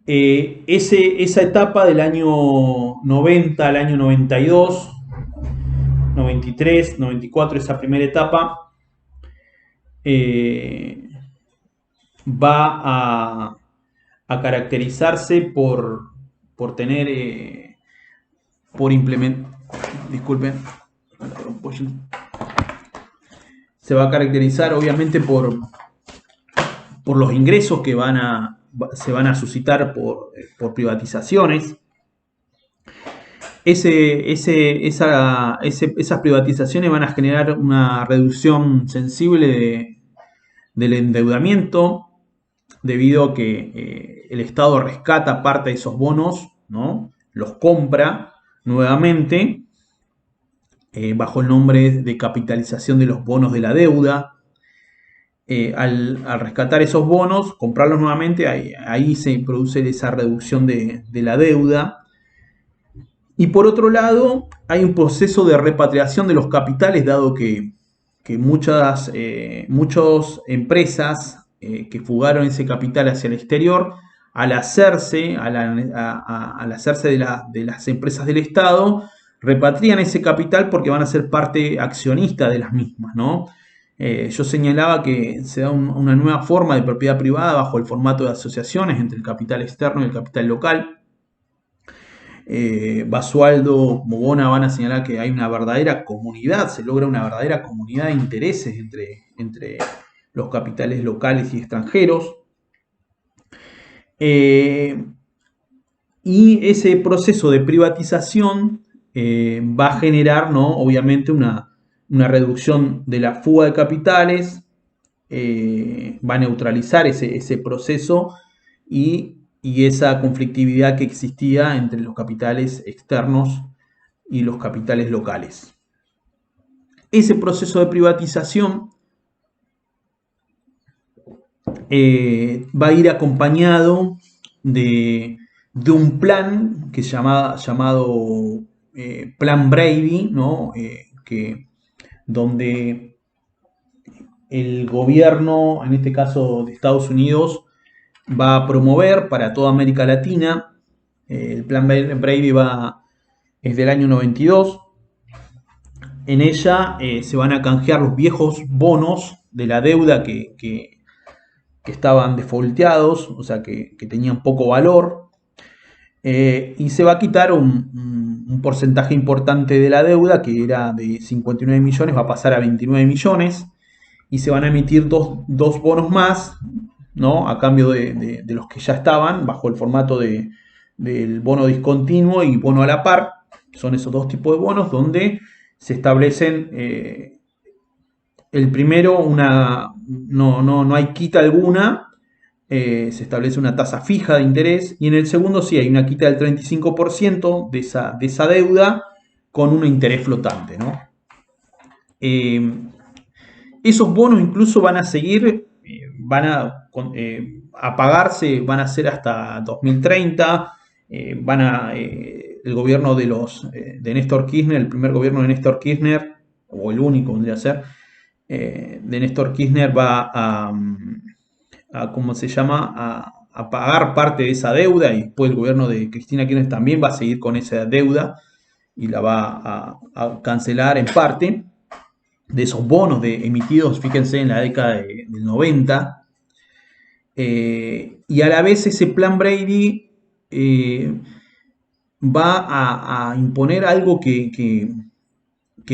Esa etapa del año 90 al año 92, 93, 94, esa primera etapa, va a caracterizarse por tener, por implementar, disculpen, se va a caracterizar obviamente por los ingresos que se van a suscitar por privatizaciones. Esas privatizaciones van a generar una reducción sensible del endeudamiento, debido a que el Estado rescata parte de esos bonos, ¿no? Los compra nuevamente bajo el nombre de capitalización de los bonos de la deuda. Al rescatar esos bonos, comprarlos nuevamente, ahí se produce esa reducción de la deuda. Y por otro lado, hay un proceso de repatriación de los capitales, dado que muchas empresas que fugaron ese capital hacia el exterior, al hacerse de las empresas del Estado, repatrian ese capital porque van a ser parte accionista de las mismas, ¿no? Yo señalaba que se da una nueva forma de propiedad privada bajo el formato de asociaciones entre el capital externo y el capital local. Basualdo, Mogona van a señalar que hay una verdadera comunidad, se logra una verdadera comunidad de intereses entre los capitales locales y extranjeros. Y ese proceso de privatización va a generar, ¿no? Obviamente una reducción de la fuga de capitales, va a neutralizar ese proceso y esa conflictividad que existía entre los capitales externos y los capitales locales. Ese proceso de privatización va a ir acompañado de un plan que llamado Plan Brady, ¿no? Donde el gobierno, en este caso de Estados Unidos, va a promover para toda América Latina. El plan Brady es del año 92. En ella se van a canjear los viejos bonos de la deuda que estaban defaulteados, o sea que tenían poco valor, y se va a quitar un porcentaje importante de la deuda, que era de 59 millones, va a pasar a 29 millones, y se van a emitir dos bonos más, ¿no? A cambio de los que ya estaban, bajo el formato del bono discontinuo y bono a la par. Son esos dos tipos de bonos donde se establecen, el primero, no hay quita alguna, se establece una tasa fija de interés, y en el segundo sí hay una quita del 35% de esa deuda con un interés flotante, ¿no? Esos bonos incluso van a seguir, van a pagarse, van a ser hasta 2030, el gobierno de Néstor Kirchner, el primer gobierno de Néstor Kirchner, o el único vendría a ser, de Néstor Kirchner, va ¿cómo se llama? A pagar parte de esa deuda, y después el gobierno de Cristina Kirchner también va a seguir con esa deuda y la va a cancelar en parte, de esos bonos emitidos, fíjense, en la década del 90. Y a la vez ese plan Brady va a imponer algo que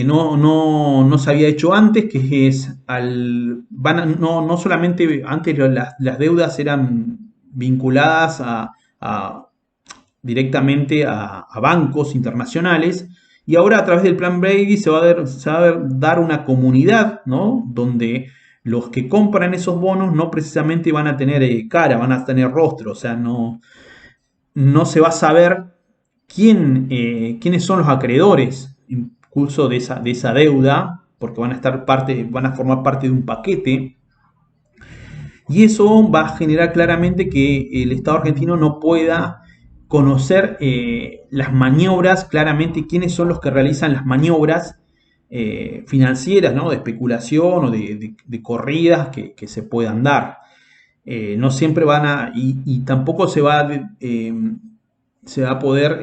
no se había hecho antes, que es no solamente antes las deudas eran vinculadas directamente a bancos internacionales, y ahora a través del plan Brady se va a dar una comunidad, ¿no? Donde los que compran esos bonos no precisamente van a tener cara, van a tener rostro, o sea, no se va a saber quiénes son los acreedores incluso de esa deuda, porque van a formar parte de un paquete. Y eso va a generar claramente que el Estado argentino no pueda conocer las maniobras, claramente quiénes son los que realizan las maniobras financieras, ¿no? De especulación o de corridas que se puedan dar. No siempre y tampoco se va a poder,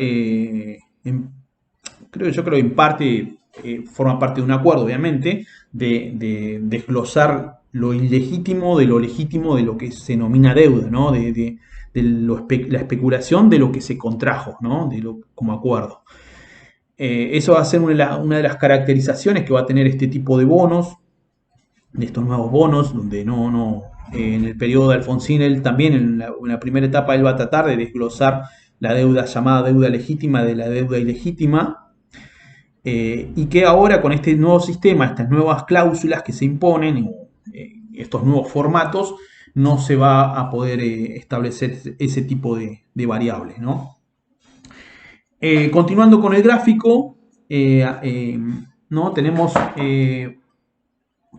yo creo que en parte forma parte de un acuerdo, obviamente, de desglosar lo ilegítimo de lo legítimo de lo que se denomina deuda, ¿no? La especulación de lo que se contrajo, ¿no? Como acuerdo. Eso va a ser una de las caracterizaciones que va a tener este tipo de bonos, de estos nuevos bonos, donde en el periodo de Alfonsín, él también en la primera etapa él va a tratar de desglosar la deuda llamada deuda legítima de la deuda ilegítima, y que ahora con este nuevo sistema, estas nuevas cláusulas que se imponen, estos nuevos formatos, no se va a poder establecer ese tipo de variables, ¿no? Continuando con el gráfico, ¿no? Tenemos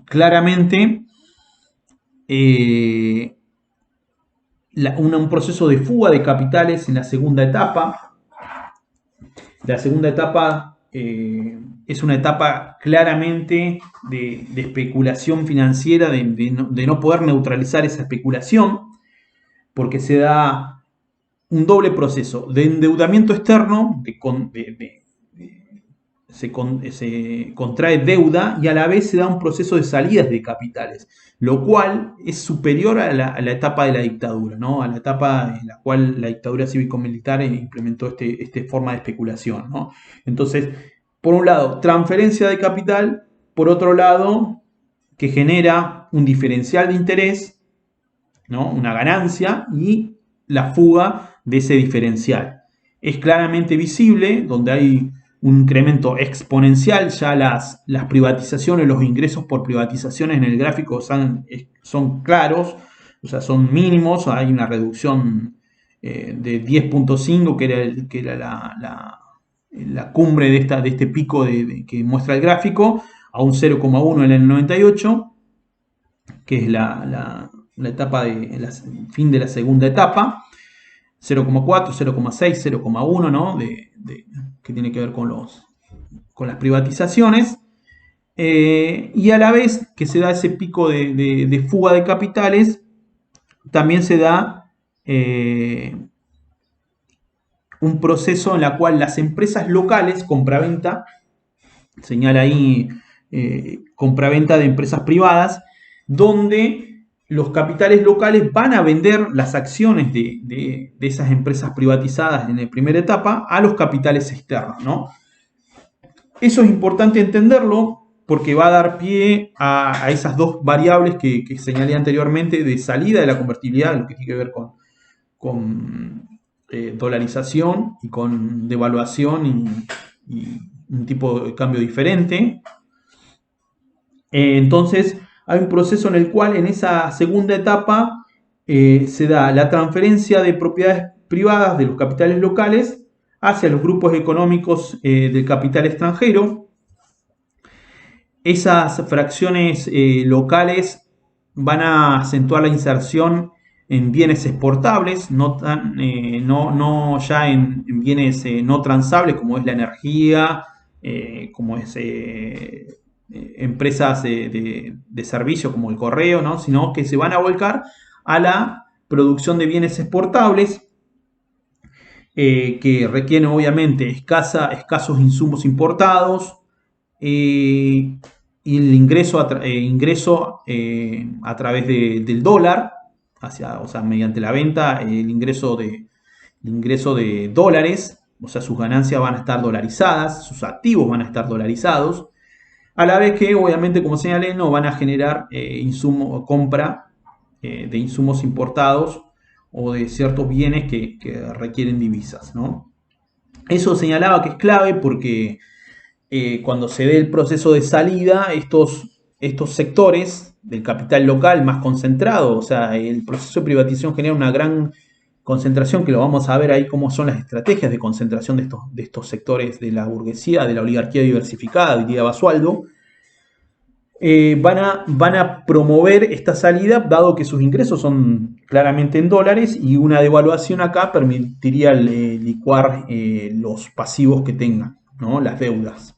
claramente un proceso de fuga de capitales en la segunda etapa. La segunda etapa es una etapa claramente de especulación financiera, de no poder neutralizar esa especulación, porque se da un doble proceso de endeudamiento externo, se contrae deuda y a la vez se da un proceso de salidas de capitales, lo cual es superior a la etapa de la dictadura, ¿no? A la etapa en la cual la dictadura cívico-militar implementó esta forma de especulación, ¿no? Entonces, por un lado, transferencia de capital, por otro lado, que genera un diferencial de interés, ¿no? Una ganancia y la fuga de ese diferencial. Es claramente visible donde hay un incremento exponencial, ya las privatizaciones, los ingresos por privatizaciones en el gráfico son claros, o sea, son mínimos, hay una reducción de 10.5 que era la cumbre de este pico que muestra el gráfico, a un 0,1 en el 98, que es la etapa el fin de la segunda etapa, 0,4, 0,6, 0,1, ¿no? Que tiene que ver con las privatizaciones. Y a la vez que se da ese pico de fuga de capitales, también se da un proceso en el cual las empresas locales, compraventa, señala ahí compraventa de empresas privadas, donde los capitales locales van a vender las acciones de esas empresas privatizadas en la primera etapa a los capitales externos, ¿no? Eso es importante entenderlo porque va a dar pie a esas dos variables que señalé anteriormente de salida de la convertibilidad, lo que tiene que ver con dolarización y con devaluación y un tipo de cambio diferente. Entonces hay un proceso en el cual en esa segunda etapa se da la transferencia de propiedades privadas de los capitales locales hacia los grupos económicos del capital extranjero. Esas fracciones locales van a acentuar la inserción en bienes exportables, no ya en bienes no transables como es la energía, como es empresas de servicio como el correo, ¿no? Sino que se van a volcar a la producción de bienes exportables que requieren obviamente escasos insumos importados y el ingreso a través del dólar, o sea, mediante la venta, el ingreso de dólares, o sea, sus ganancias van a estar dolarizadas, sus activos van a estar dolarizados, a la vez que, obviamente, como señalé, no van a generar compra de insumos importados o de ciertos bienes que requieren divisas, ¿no? Eso señalaba que es clave porque cuando se dé el proceso de salida, estos sectores del capital local más concentrado, o sea, el proceso de privatización genera una gran concentración, que lo vamos a ver ahí cómo son las estrategias de concentración de estos sectores de la burguesía, de la oligarquía diversificada, diría Basualdo, van a promover esta salida, dado que sus ingresos son claramente en dólares y una devaluación acá permitiría licuar los pasivos que tengan, ¿no? Las deudas.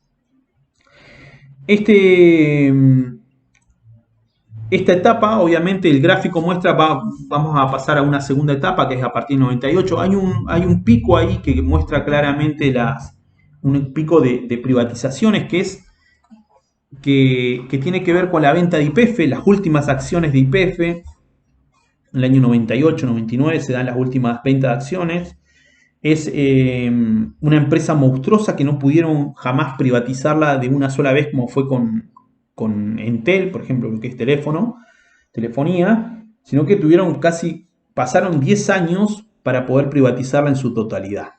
Esta etapa, obviamente, el gráfico muestra, vamos a pasar a una segunda etapa que es a partir del 98. Hay un pico ahí que muestra claramente un pico de privatizaciones que tiene que ver con la venta de YPF, las últimas acciones de YPF. En el año 98, 99 se dan las últimas ventas de acciones. Es una empresa monstruosa que no pudieron jamás privatizarla de una sola vez, como fue con Entel, por ejemplo, lo que es telefonía, sino que pasaron 10 años para poder privatizarla en su totalidad.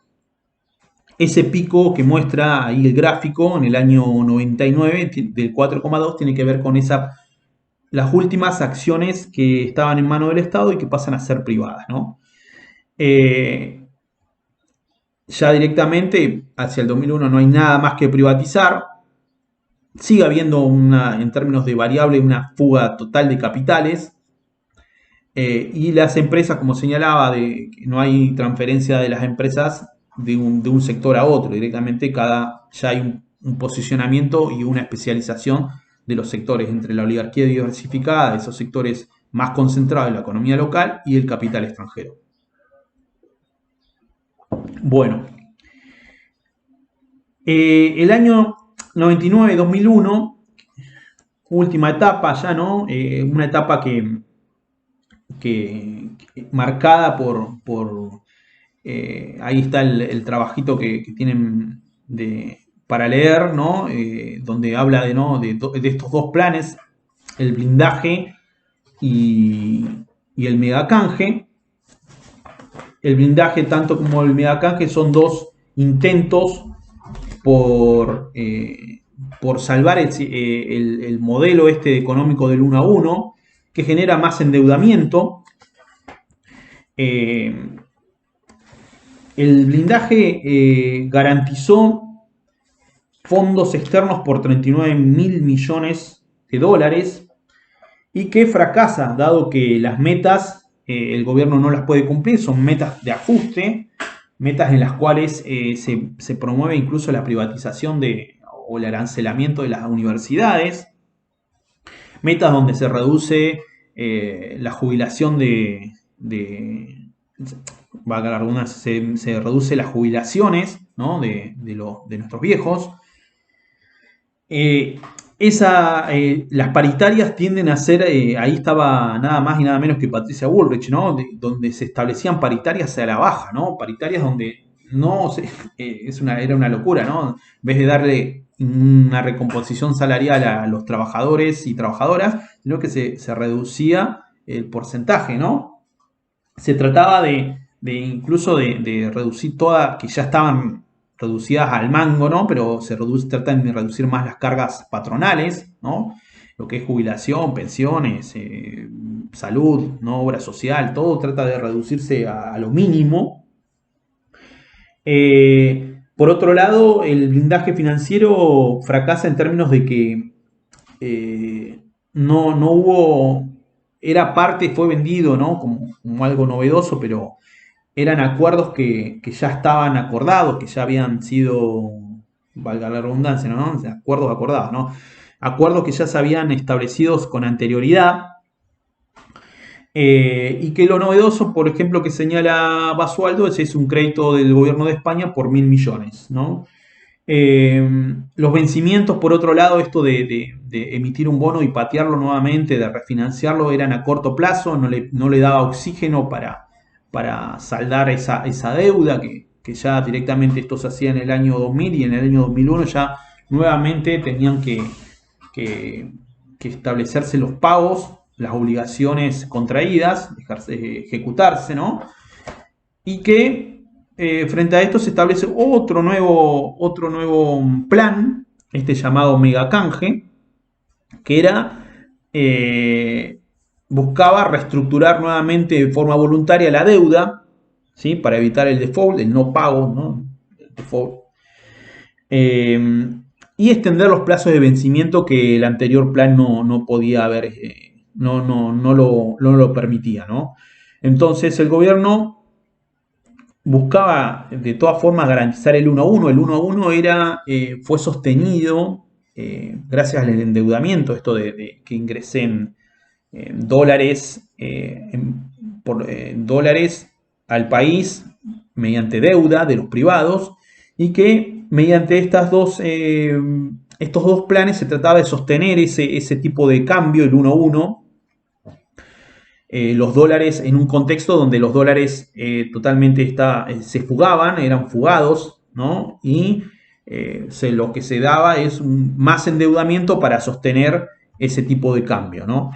Ese pico que muestra ahí el gráfico en el año 99 del 4,2 tiene que ver con las últimas acciones que estaban en manos del Estado y que pasan a ser privadas, ¿no? Ya directamente hacia el 2001 no hay nada más que privatizar. Sigue habiendo en términos de variable, una fuga total de capitales. Y las empresas, como señalaba, no hay transferencia de las empresas de un sector a otro. Directamente ya hay un posicionamiento y una especialización de los sectores entre la oligarquía diversificada, esos sectores más concentrados en la economía local, y el capital extranjero. Bueno, el año 99-2001, última etapa ya, ¿no? Una etapa que marcada por ahí está el trabajito que tienen para leer, ¿no? Donde habla de estos dos planes, el blindaje y el megacanje. El blindaje tanto como el megacanje son dos intentos por salvar el modelo económico del 1 a 1, que genera más endeudamiento. El blindaje garantizó fondos externos por 39 mil millones de dólares y que fracasa, dado que las metas el gobierno no las puede cumplir, son metas de ajuste, metas en las cuales se promueve incluso la privatización o el arancelamiento de las universidades, metas donde se reduce la jubilación valga la redundancia, se reduce las jubilaciones, ¿no? de nuestros viejos. Las paritarias tienden a ser, ahí estaba nada más y nada menos que Patricia Bullrich, ¿no? Donde se establecían paritarias a la baja, ¿no? Paritarias donde era una locura, ¿no? En vez de darle una recomposición salarial a los trabajadores y trabajadoras, sino que se reducía el porcentaje, ¿no? Se trataba incluso de reducir todas, que ya estaban reducidas al mango, ¿no? Pero tratan de reducir más las cargas patronales, ¿no? Lo que es jubilación, pensiones, salud, ¿no? Obra social, todo trata de reducirse a lo mínimo. Por otro lado, el blindaje financiero fracasa en términos de que no hubo, fue vendido, ¿no? Como algo novedoso, pero eran acuerdos que ya estaban acordados, que ya habían sido, valga la redundancia, ¿no? Acuerdos acordados, ¿no? Acuerdos que ya se habían establecido con anterioridad. Y que lo novedoso, por ejemplo, que señala Basualdo, es un crédito del gobierno de España por 1.000 millones, ¿no? Los vencimientos, por otro lado, esto de emitir un bono y patearlo nuevamente, de refinanciarlo, eran a corto plazo, no le daba oxígeno para saldar esa deuda que ya directamente esto se hacía en el año 2000 y en el año 2001 ya nuevamente tenían que establecerse los pagos, las obligaciones contraídas, ejecutarse, ¿no? Y que frente a esto se establece otro nuevo plan, llamado megacanje, que era buscaba reestructurar nuevamente de forma voluntaria la deuda, ¿sí? Para evitar el default, el no pago, ¿no? El default. Y extender los plazos de vencimiento que el anterior plan no podía haber, no lo permitía, ¿no? Entonces el gobierno buscaba de todas formas garantizar el 1 a 1. El 1 a 1 fue sostenido gracias al endeudamiento, esto de que ingresen dólares dólares al país mediante deuda de los privados, y que mediante estos dos planes se trataba de sostener ese tipo de cambio, el 1 a 1. Los dólares en un contexto donde los dólares totalmente se fugaban, eran fugados, ¿no? Y lo que se daba es más endeudamiento para sostener ese tipo de cambio, ¿no?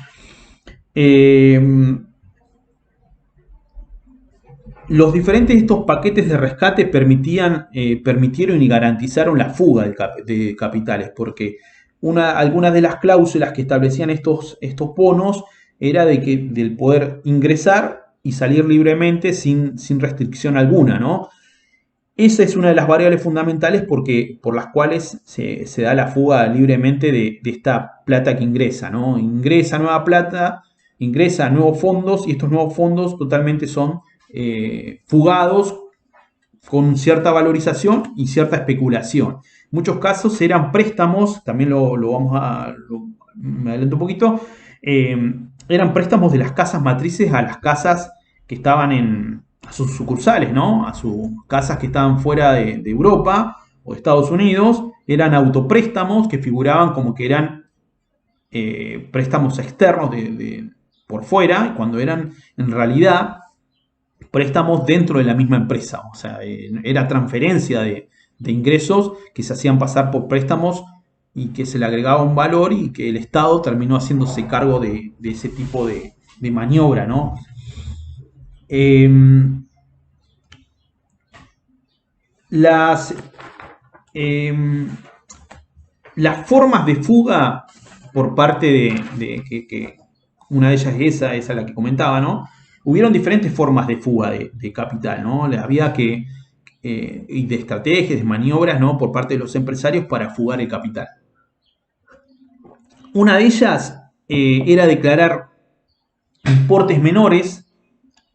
Los diferentes estos paquetes de rescate permitieron y garantizaron la fuga de capitales, porque algunas de las cláusulas que establecían estos bonos era del poder ingresar y salir libremente sin restricción alguna, ¿no? Esa es una de las variables fundamentales por las cuales se da la fuga libremente de esta plata que ingresa, ¿no? Ingresa nueva plata, ingresa nuevos fondos y estos nuevos fondos totalmente son fugados con cierta valorización y cierta especulación. En muchos casos eran préstamos, también me adelanto un poquito, eran préstamos de las casas matrices a las casas que estaban a sus sucursales, ¿no? A sus casas que estaban fuera de Europa o de Estados Unidos, eran autopréstamos que figuraban como que eran préstamos externos por fuera, cuando eran en realidad préstamos dentro de la misma empresa. O sea, era transferencia de ingresos que se hacían pasar por préstamos y que se le agregaba un valor y que el Estado terminó haciéndose cargo de ese tipo de maniobra, ¿no? Las formas de fuga por parte que una de ellas es esa la que comentaba, ¿no? Hubieron diferentes formas de fuga de capital, ¿no? Había y de estrategias, de maniobras, ¿no? Por parte de los empresarios para fugar el capital. Una de ellas era declarar importes menores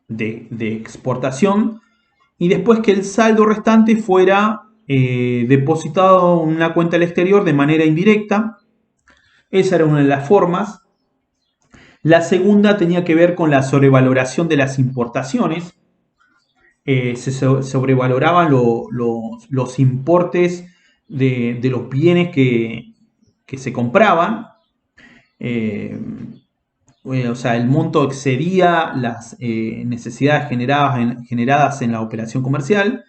de exportación y después que el saldo restante fuera depositado en una cuenta al exterior de manera indirecta. Esa era una de las formas. La segunda tenía que ver con la sobrevaloración de las importaciones. Se sobrevaloraban los importes de los bienes que se compraban. O sea, el monto excedía las necesidades generadas en la operación comercial,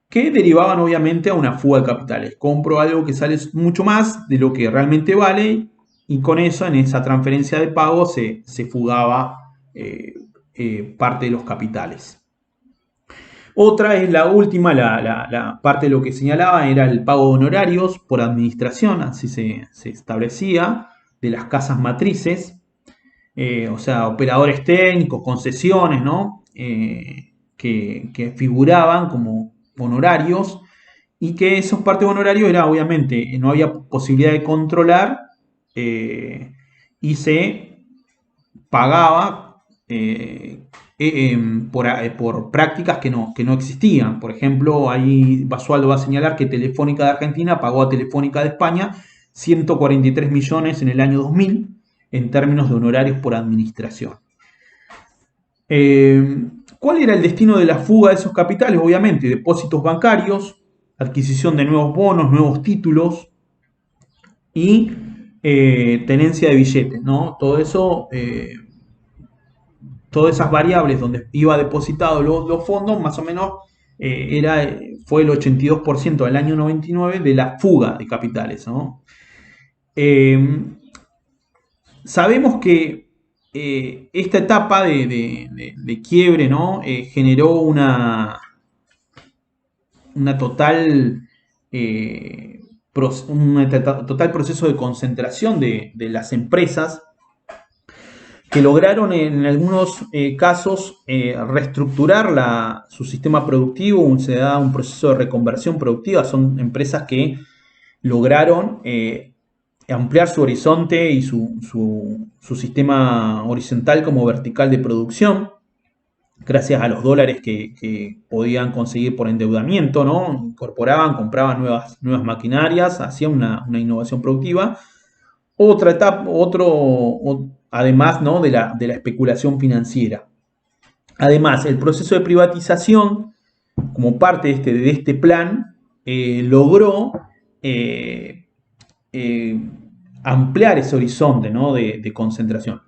que derivaban obviamente a una fuga de capitales. Compro algo que sale mucho más de lo que realmente vale y con eso, en esa transferencia de pago, se fugaba parte de los capitales. Otra es la última, la parte de lo que señalaba era el pago de honorarios por administración, así se establecía, de las casas matrices. O sea, operadores técnicos, concesiones, ¿no? Que figuraban como honorarios y que esos partes de honorarios era obviamente, no había posibilidad de controlar y se pagaba por prácticas que no existían. Por ejemplo, ahí Basualdo va a señalar que Telefónica de Argentina pagó a Telefónica de España 143 millones en el año 2000 en términos de honorarios por administración. ¿Cuál era el destino de la fuga de esos capitales? Obviamente, depósitos bancarios, adquisición de nuevos bonos, nuevos títulos y tenencia de billetes, ¿no? Todo eso, todas esas variables donde iba depositado los fondos, más o menos fue el 82% del año 99 de la fuga de capitales, ¿no? Sabemos que esta etapa de quiebre, ¿no? Generó un total proceso de concentración de las empresas que lograron en algunos casos reestructurar su sistema productivo, se da un proceso de reconversión productiva. Son empresas que lograron ampliar su horizonte y su sistema horizontal como vertical de producción, gracias a los dólares que podían conseguir por endeudamiento, ¿no? Incorporaban, compraban nuevas maquinarias, hacían una innovación productiva. Otra etapa, además, ¿no? de la especulación financiera. Además, el proceso de privatización, como parte de este plan, logró ampliar ese horizonte, ¿no? de concentración.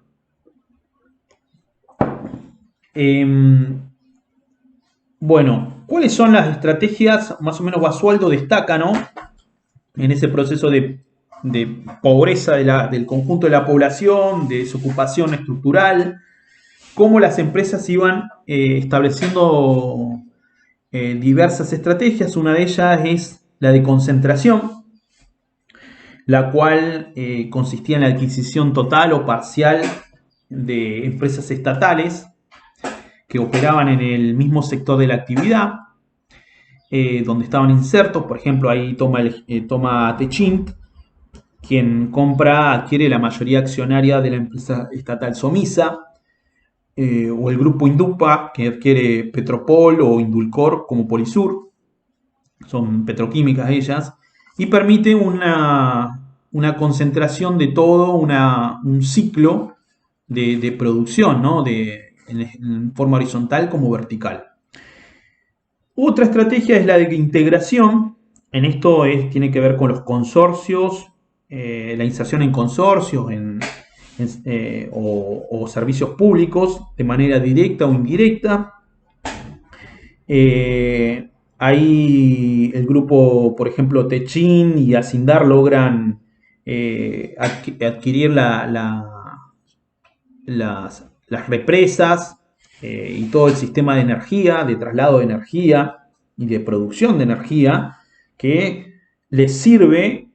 Bueno, ¿cuáles son las estrategias? Más o menos Basualdo destaca, ¿no? En ese proceso de pobreza del conjunto de la población, de desocupación estructural, cómo las empresas iban estableciendo diversas estrategias. Una de ellas es la de concentración, la cual consistía en la adquisición total o parcial de empresas estatales que operaban en el mismo sector de la actividad, donde estaban insertos. Por ejemplo, ahí toma Techint, quien adquiere la mayoría accionaria de la empresa estatal Somisa, o el grupo Indupa, que adquiere Petropol o Indulcor como Polisur, son petroquímicas ellas, y permite una concentración de todo un ciclo de producción, ¿no? En forma horizontal como vertical. Otra estrategia es la de integración. En esto tiene que ver con los consorcios, la inserción en consorcios o servicios públicos de manera directa o indirecta. Ahí el grupo, por ejemplo, Techin y Acindar logran adquirir las represas y todo el sistema de energía, de traslado de energía y de producción de energía que les sirve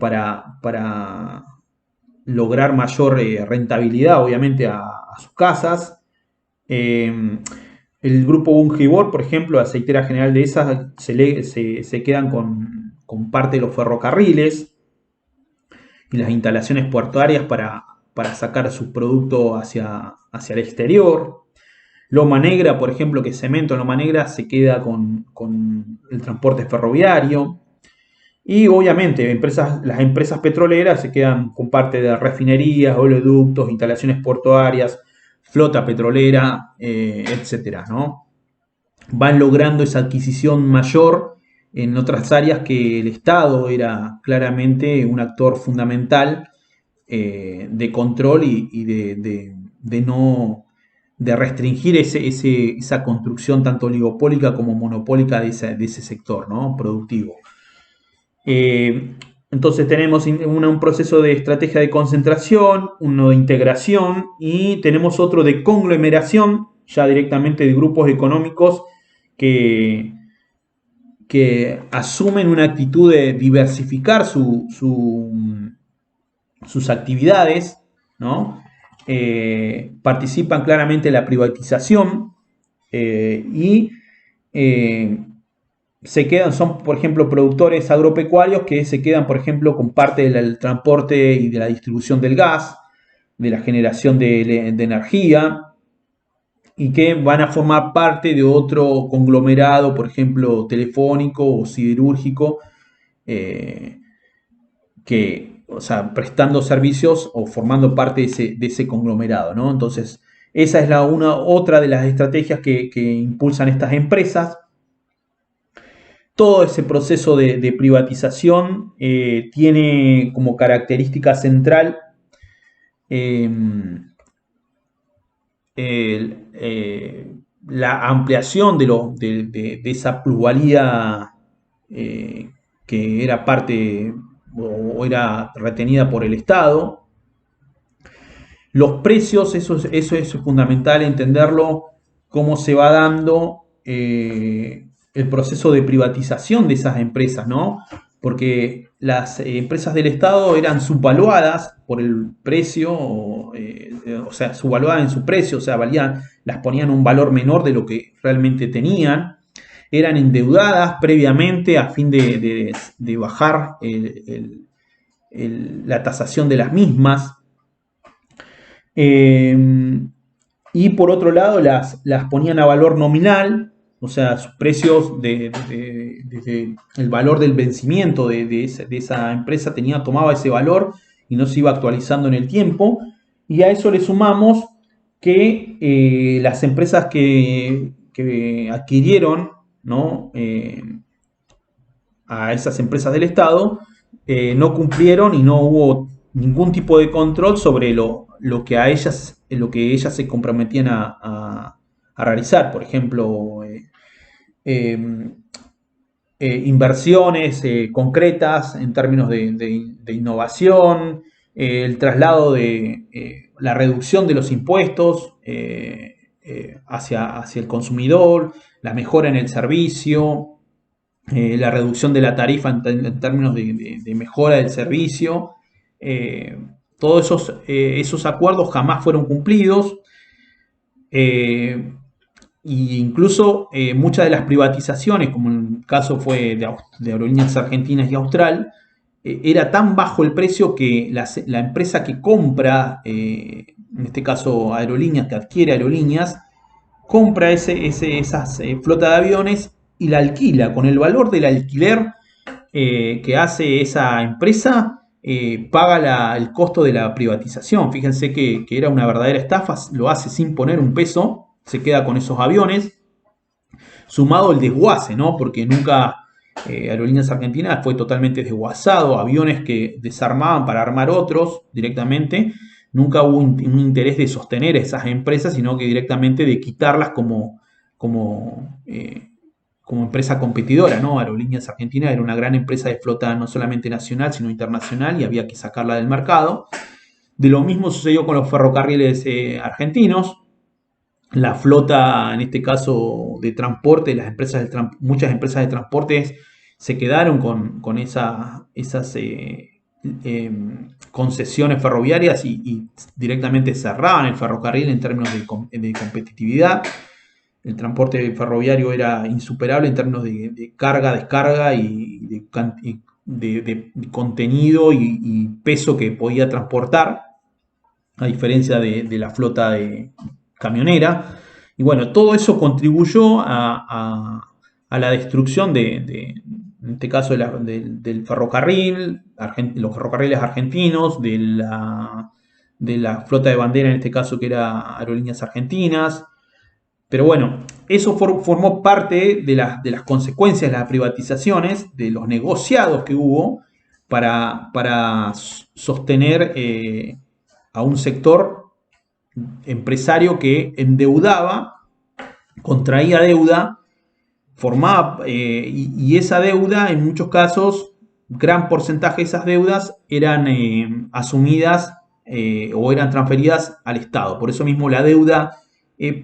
para lograr mayor rentabilidad, obviamente, a sus casas. El grupo Bungibor, por ejemplo, Aceitera General de esas, se quedan con parte de los ferrocarriles y las instalaciones portuarias para sacar su producto hacia el exterior. Loma Negra, por ejemplo, que es cemento en Loma Negra, se queda con el transporte ferroviario. Y obviamente las empresas petroleras se quedan con parte de refinerías, oleoductos, instalaciones portuarias, flota petrolera, etcétera, ¿no? Van logrando esa adquisición mayor en otras áreas que el Estado era claramente un actor fundamental de control y de restringir esa construcción tanto oligopólica como monopólica de ese sector, ¿no? Productivo. Entonces tenemos un proceso de estrategia de concentración, uno de integración y tenemos otro de conglomeración, ya directamente de grupos económicos que asumen una actitud de diversificar sus actividades, ¿no? Participan claramente en la privatización y son, por ejemplo, productores agropecuarios que se quedan, por ejemplo, con parte del transporte y de la distribución del gas, de la generación de energía, y que van a formar parte de otro conglomerado, por ejemplo, telefónico o siderúrgico, o sea, prestando servicios o formando parte de ese conglomerado, ¿no? Entonces, esa es otra de las estrategias que impulsan estas empresas. Todo ese proceso de privatización tiene como característica central la ampliación de esa plusvalía que era parte o era retenida por el Estado. Los precios, eso es fundamental entenderlo, cómo se va dando el proceso de privatización de esas empresas, ¿no? Porque las empresas del Estado eran subvaluadas por el precio, o sea, subvaluadas en su precio, o sea, las ponían un valor menor de lo que realmente tenían, eran endeudadas previamente a fin de bajar la tasación de las mismas. Y por otro lado las ponían a valor nominal, o sea, sus precios desde el valor del vencimiento de esa empresa tomaba ese valor y no se iba actualizando en el tiempo. Y a eso le sumamos que las empresas que adquirieron, ¿no? A esas empresas del Estado no cumplieron y no hubo ningún tipo de control sobre lo que ellas se comprometían a realizar. Por ejemplo, inversiones concretas en términos de innovación, el traslado de la reducción de los impuestos hacia el consumidor, la mejora en el servicio, la reducción de la tarifa en términos de mejora del servicio. Todos esos acuerdos jamás fueron cumplidos. Y incluso muchas de las privatizaciones, como en el caso fue de Aerolíneas Argentinas y Austral, era tan bajo el precio que la empresa que compra, en este caso Aerolíneas, que adquiere Aerolíneas, compra esas flota de aviones y la alquila. Con el valor del alquiler que hace esa empresa, paga el costo de la privatización. Fíjense que era una verdadera estafa, lo hace sin poner un peso, se queda con esos aviones, sumado el desguace, ¿no? Porque nunca Aerolíneas Argentinas fue totalmente desguazado, aviones que desarmaban para armar otros directamente. Nunca hubo un interés de sostener esas empresas, sino que directamente de quitarlas como empresa competidora, ¿no? Aerolíneas Argentinas era una gran empresa de flota no solamente nacional, sino internacional, y había que sacarla del mercado. De lo mismo sucedió con los ferrocarriles argentinos. La flota, en este caso de transporte, muchas empresas de transporte se quedaron con esas concesiones ferroviarias y directamente cerraban el ferrocarril en términos de competitividad. El transporte ferroviario era insuperable en términos de carga, descarga y de contenido y peso que podía transportar, a diferencia de la flota camionera. Y bueno, todo eso contribuyó a la destrucción en este caso del ferrocarril, los ferrocarriles argentinos, de la flota de bandera, en este caso que era Aerolíneas Argentinas. Pero bueno, eso formó parte de las consecuencias de las privatizaciones, de los negociados que hubo para sostener a un sector empresario que endeudaba, contraía deuda, formaba, y esa deuda, en muchos casos, gran porcentaje de esas deudas eran asumidas o eran transferidas al Estado. Por eso mismo la deuda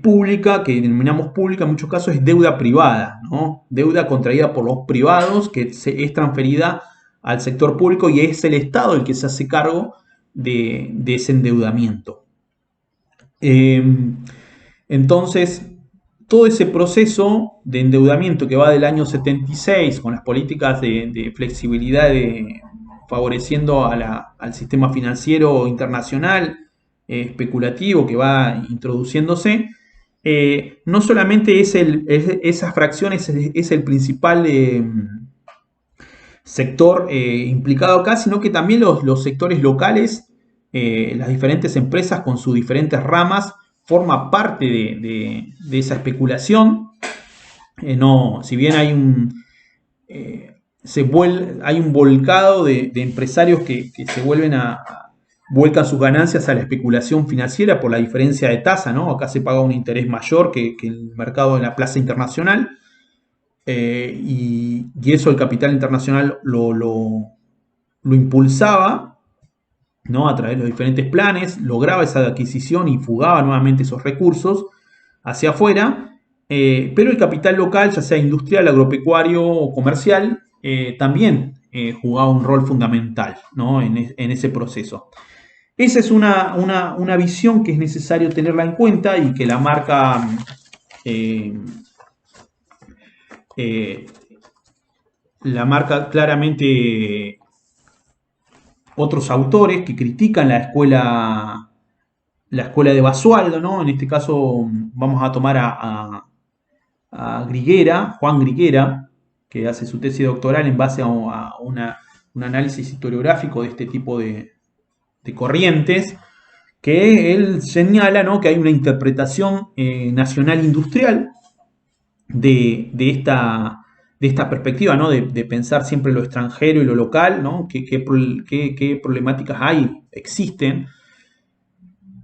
pública, que denominamos pública, en muchos casos es deuda privada, ¿no? Deuda contraída por los privados que es transferida al sector público, y es el Estado el que se hace cargo de ese endeudamiento. Entonces, todo ese proceso de endeudamiento que va del año 76 con las políticas de flexibilidad, favoreciendo al sistema financiero internacional especulativo que va introduciéndose, no solamente esas fracciones es el principal sector implicado acá, sino que también los sectores locales, las diferentes empresas con sus diferentes ramas, forma parte de esa especulación. Si bien hay hay un volcado de empresarios que se vuelcan sus ganancias a la especulación financiera por la diferencia de tasa, ¿no? Acá se paga un interés mayor que el mercado en la plaza internacional, y eso el capital internacional lo impulsaba, ¿no? A través de los diferentes planes, lograba esa adquisición y fugaba nuevamente esos recursos hacia afuera, pero el capital local, ya sea industrial, agropecuario o comercial, también jugaba un rol fundamental, ¿no? en ese proceso. Esa es una visión que es necesario tenerla en cuenta y que la marca claramente otros autores que critican la escuela de Basualdo, ¿no? En este caso vamos a tomar a Griguera, Juan Griguera, que hace su tesis doctoral en base a un análisis historiográfico de este tipo de corrientes, que él señala, ¿no?, que hay una interpretación nacional industrial de esta perspectiva, ¿no?, de pensar siempre lo extranjero y lo local, ¿no?, qué problemáticas existen,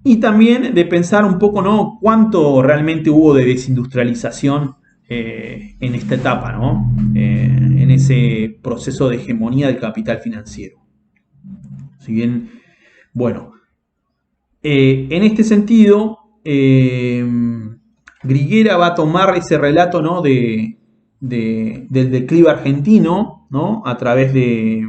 y también de pensar un poco, ¿no?, cuánto realmente hubo de desindustrialización en esta etapa, ¿no?, en ese proceso de hegemonía del capital financiero. Si bien Bueno, en este sentido, Griguera va a tomar ese relato, ¿no? Del declive argentino, ¿no? A través de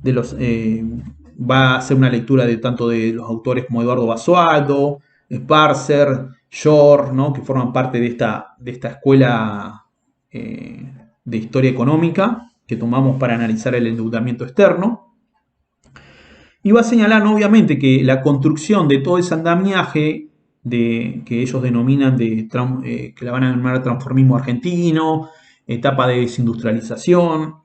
los... va a hacer una lectura de tanto de los autores como Eduardo Basualdo, Sparcer, Shore, ¿no? Que forman parte de esta escuela de historia económica que tomamos para analizar el endeudamiento externo. Y va a señalar, ¿no? Obviamente, que la construcción de todo ese andamiaje que ellos denominan que la van a llamar transformismo argentino, etapa de desindustrialización,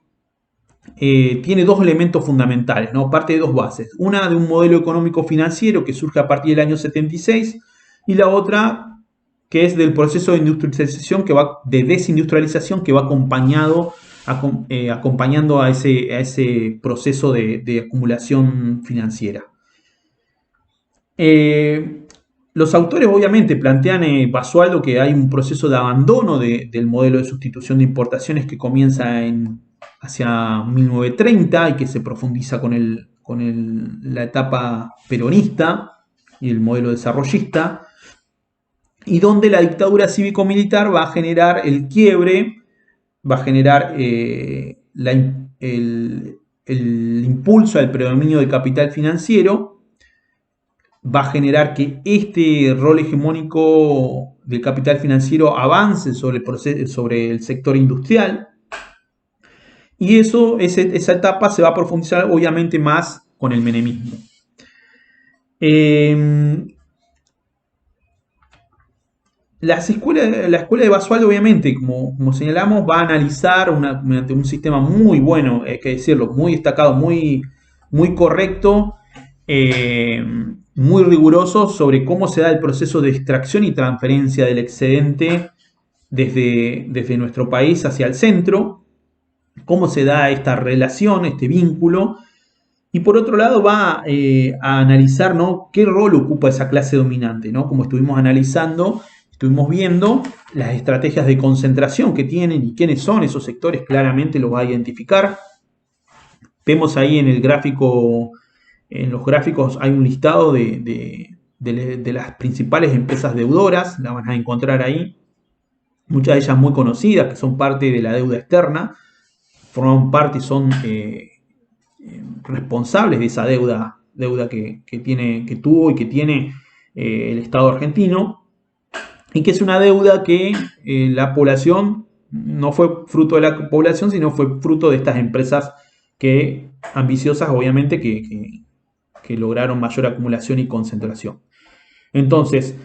tiene dos elementos fundamentales, ¿no? Parte de dos bases. Una de un modelo económico financiero que surge a partir del año 76 y la otra que es del proceso de industrialización de desindustrialización que va acompañando a ese proceso de acumulación financiera. Los autores obviamente plantean, Basualdo, que hay un proceso de abandono del modelo de sustitución de importaciones que comienza hacia 1930 y que se profundiza con la etapa peronista y el modelo desarrollista, y donde la dictadura cívico-militar va a generar el quiebre, va a generar el impulso al predominio del capital financiero, va a generar que este rol hegemónico del capital financiero avance sobre el sector industrial, y esa etapa se va a profundizar obviamente más con el menemismo. La escuela de Basualdo, obviamente, como señalamos, va a analizar mediante un sistema muy bueno, hay que decirlo, muy destacado, muy correcto, muy riguroso sobre cómo se da el proceso de extracción y transferencia del excedente desde nuestro país hacia el centro, cómo se da esta relación, este vínculo. Y por otro lado va a analizar, ¿no? Qué rol ocupa esa clase dominante, ¿no? Como estuvimos analizando, estuvimos viendo las estrategias de concentración que tienen y quiénes son esos sectores, claramente los va a identificar. Vemos ahí en el gráfico, en los gráficos hay un listado de las principales empresas deudoras, la van a encontrar ahí. Muchas de ellas muy conocidas, que son parte de la deuda externa, forman parte y son responsables de esa deuda que tuvo y que tiene el Estado argentino, y que es una deuda que la población no fue fruto de la población, sino fue fruto de estas empresas ambiciosas, obviamente, que lograron mayor acumulación y concentración. Entonces,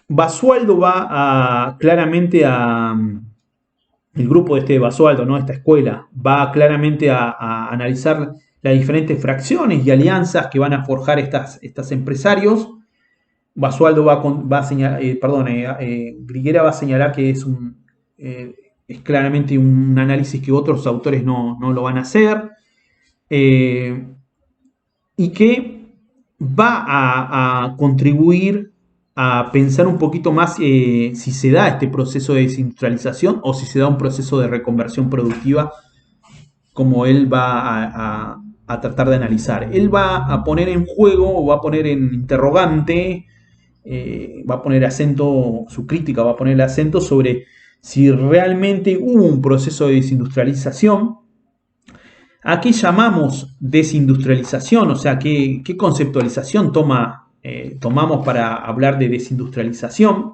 Basualdo va claramente el grupo de Basualdo, ¿no? Esta escuela, va claramente a analizar las diferentes fracciones y alianzas que van a forjar estas empresarios. Basualdo va a señalar, Griguera va a señalar que es claramente un análisis que otros autores no lo van a hacer, y que va a contribuir a pensar un poquito más si se da este proceso de desindustrialización o si se da un proceso de reconversión productiva, como él va a tratar de analizar. Él va a poner en juego o va a poner en interrogante, va a poner acento, su crítica va a poner el acento sobre si realmente hubo un proceso de desindustrialización. ¿A qué llamamos desindustrialización? O sea, ¿qué conceptualización tomamos para hablar de desindustrialización?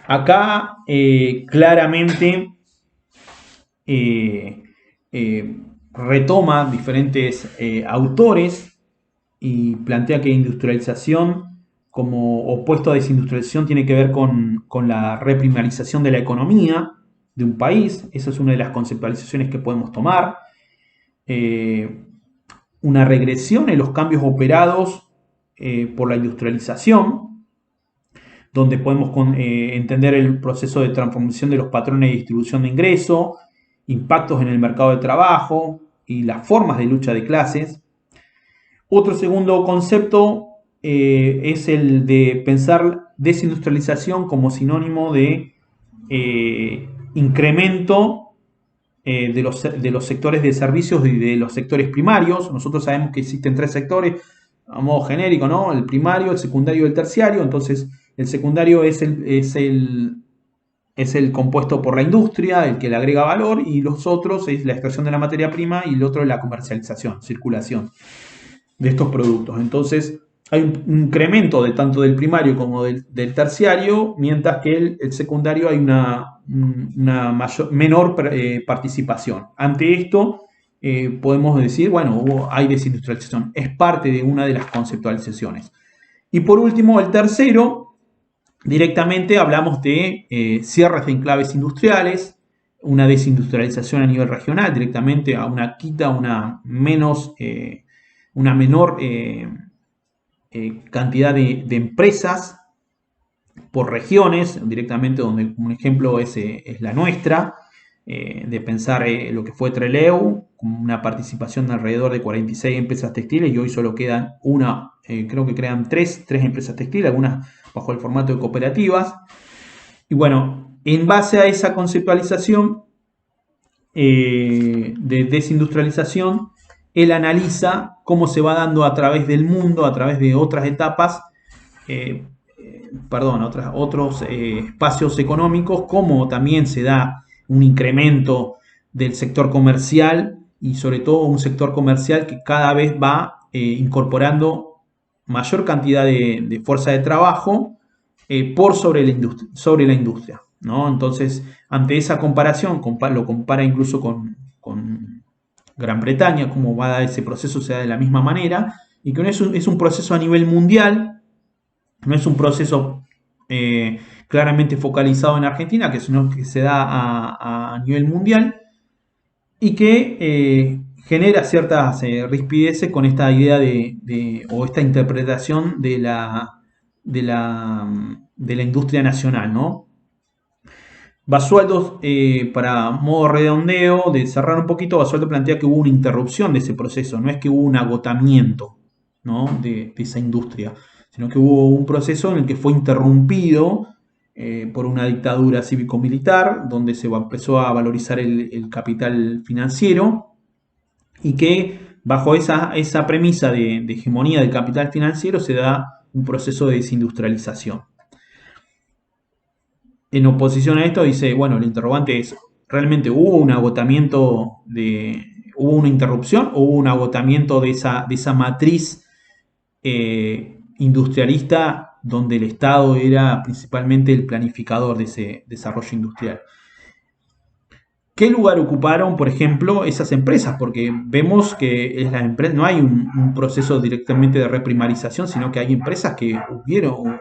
Acá claramente retoma diferentes autores y plantea que industrialización como opuesto a desindustrialización tiene que ver con la reprimarización de la economía de un país. Esa es una de las conceptualizaciones que podemos tomar. Una regresión en los cambios operados por la industrialización, donde podemos entender el proceso de transformación de los patrones de distribución de ingresos, impactos en el mercado de trabajo y las formas de lucha de clases. Otro segundo concepto es el de pensar desindustrialización como sinónimo de incremento de los sectores de servicios y de los sectores primarios. Nosotros sabemos que existen tres sectores a modo genérico, ¿no? El primario, el secundario y el terciario. Entonces, el secundario es el compuesto por la industria, el que le agrega valor, y los otros es la extracción de la materia prima y el otro es la comercialización, circulación de estos productos. Entonces, hay un incremento de tanto del primario como del terciario, mientras que el secundario hay una menor participación. Ante esto, podemos decir, bueno, hay desindustrialización. Es parte de una de las conceptualizaciones. Y por último, el tercero, directamente hablamos de cierres de enclaves industriales, una desindustrialización a nivel regional, directamente a una quita, una menor cantidad de empresas por regiones, directamente donde un ejemplo es la nuestra, de pensar lo que fue Trelew, con una participación de alrededor de 46 empresas textiles, y hoy solo quedan creo que quedan tres empresas textiles, algunas bajo el formato de cooperativas. Y bueno, en base a esa conceptualización de desindustrialización, él analiza cómo se va dando a través del mundo, a través de otras etapas, otros espacios económicos, cómo también se da un incremento del sector comercial, y sobre todo un sector comercial que cada vez va incorporando mayor cantidad de fuerza de trabajo por sobre la industria, ¿no? Entonces, ante esa comparación, lo compara incluso con Gran Bretaña, cómo va a dar ese proceso, se da de la misma manera, y que es un proceso a nivel mundial, no es un proceso claramente focalizado en Argentina, sino que se da a nivel mundial, y que genera ciertas rispideces con esta idea o esta interpretación de la industria nacional, ¿no? Basualdo, para modo redondeo, de cerrar un poquito, Basualdo plantea que hubo una interrupción de ese proceso, no es que hubo un agotamiento, ¿no?, de esa industria, sino que hubo un proceso en el que fue interrumpido por una dictadura cívico-militar, donde se empezó a valorizar el capital financiero, y que bajo esa premisa de hegemonía del capital financiero se da un proceso de desindustrialización. En oposición a esto dice, bueno, el interrogante es, ¿realmente hubo un agotamiento hubo una interrupción o hubo un agotamiento de esa matriz industrialista, donde el Estado era principalmente el planificador de ese desarrollo industrial? ¿Qué lugar ocuparon, por ejemplo, esas empresas? Porque vemos que no hay un proceso directamente de reprimarización, sino que hay empresas que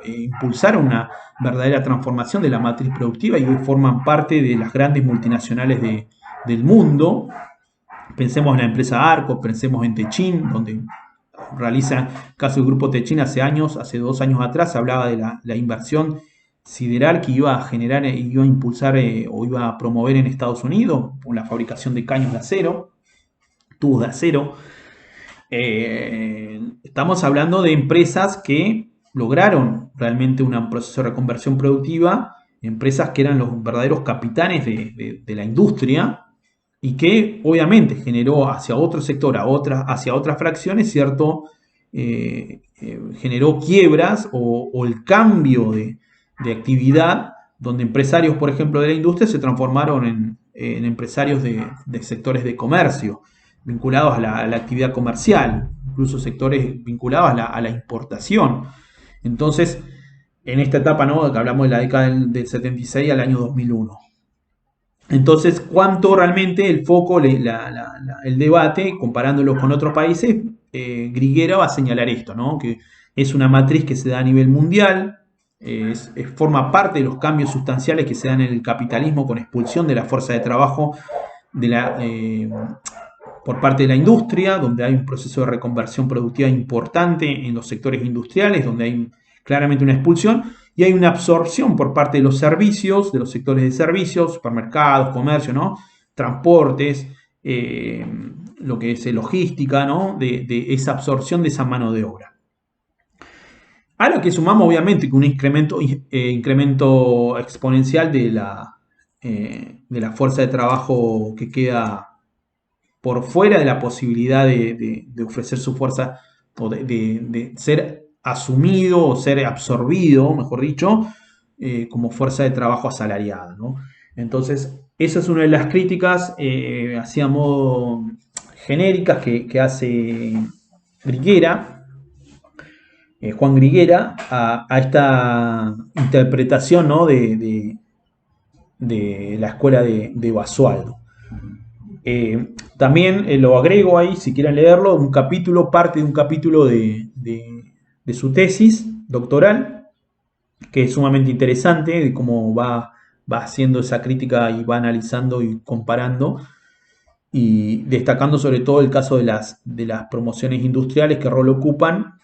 impulsaron una verdadera transformación de la matriz productiva y hoy forman parte de las grandes multinacionales del mundo. Pensemos en la empresa Arco, pensemos en Techin, donde realiza, caso del grupo Techin, hace 2 años atrás, se hablaba de la inversión sideral que iba a generar, iba a impulsar o iba a promover en Estados Unidos con la fabricación de caños de acero, tubos de acero. Estamos hablando de empresas que lograron realmente un proceso de reconversión productiva, empresas que eran los verdaderos capitanes de la industria, y que obviamente generó hacia otro sector, hacia otras fracciones, cierto, generó quiebras o el cambio de actividad, donde empresarios, por ejemplo, de la industria se transformaron en empresarios de sectores de comercio, vinculados a la actividad comercial, incluso sectores vinculados a la importación. Entonces, en esta etapa, ¿no?, que hablamos de la década del 76 al año 2001. Entonces, ¿cuánto realmente el foco, el debate, comparándolo con otros países? Griguera va a señalar esto, ¿no?, que es una matriz que se da a nivel mundial, forma parte de los cambios sustanciales que se dan en el capitalismo, con expulsión de la fuerza de trabajo por parte de la industria, donde hay un proceso de reconversión productiva importante en los sectores industriales, donde hay claramente una expulsión, y hay una absorción por parte de los servicios, de los sectores de servicios, supermercados, comercio, ¿no?, transportes, lo que es logística, ¿no?, de esa absorción de esa mano de obra. A lo que sumamos obviamente que un incremento exponencial de la fuerza de trabajo que queda por fuera de la posibilidad de ofrecer su fuerza o de ser asumido o ser absorbido, mejor dicho, como fuerza de trabajo asalariada, ¿no? Entonces, esa es una de las críticas, así a modo genéricas, que hace Griguera, Juan Griguera, a esta interpretación, ¿no? de la escuela de Basualdo. También lo agrego ahí, si quieren leerlo, un capítulo, parte de un capítulo de su tesis doctoral, que es sumamente interesante, de cómo va haciendo esa crítica y va analizando y comparando, y destacando sobre todo el caso de las promociones industriales, que rol ocupan,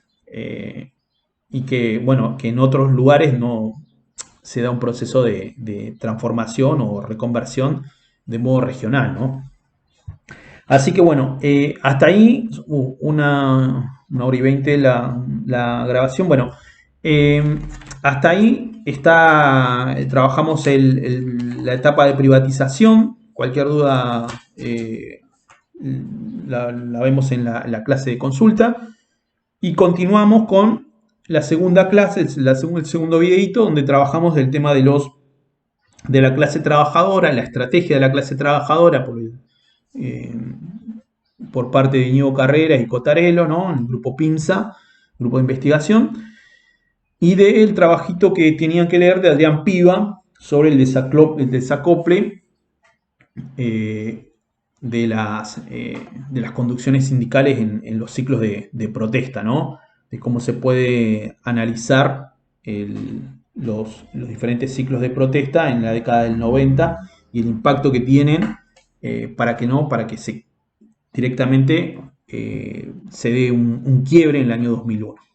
y que, bueno, que en otros lugares no se da un proceso de transformación o reconversión de modo regional, ¿no? Así que bueno, hasta ahí una hora y 20 la grabación. Bueno, hasta ahí trabajamos la etapa de privatización. Cualquier duda la vemos en la clase de consulta. Y continuamos con la segunda clase, el segundo videito, donde trabajamos del tema de la clase trabajadora, la estrategia de la clase trabajadora eh, por parte de Íñigo Carreras y Cotarelo, ¿no? El grupo PIMSA, grupo de investigación, y del trabajito que tenían que leer de Adrián Piva sobre el desacople de las conducciones sindicales en los ciclos de protesta, ¿no? De cómo se puede analizar los diferentes ciclos de protesta en la década del 90 y el impacto que tienen para que directamente se dé un quiebre en el año 2001.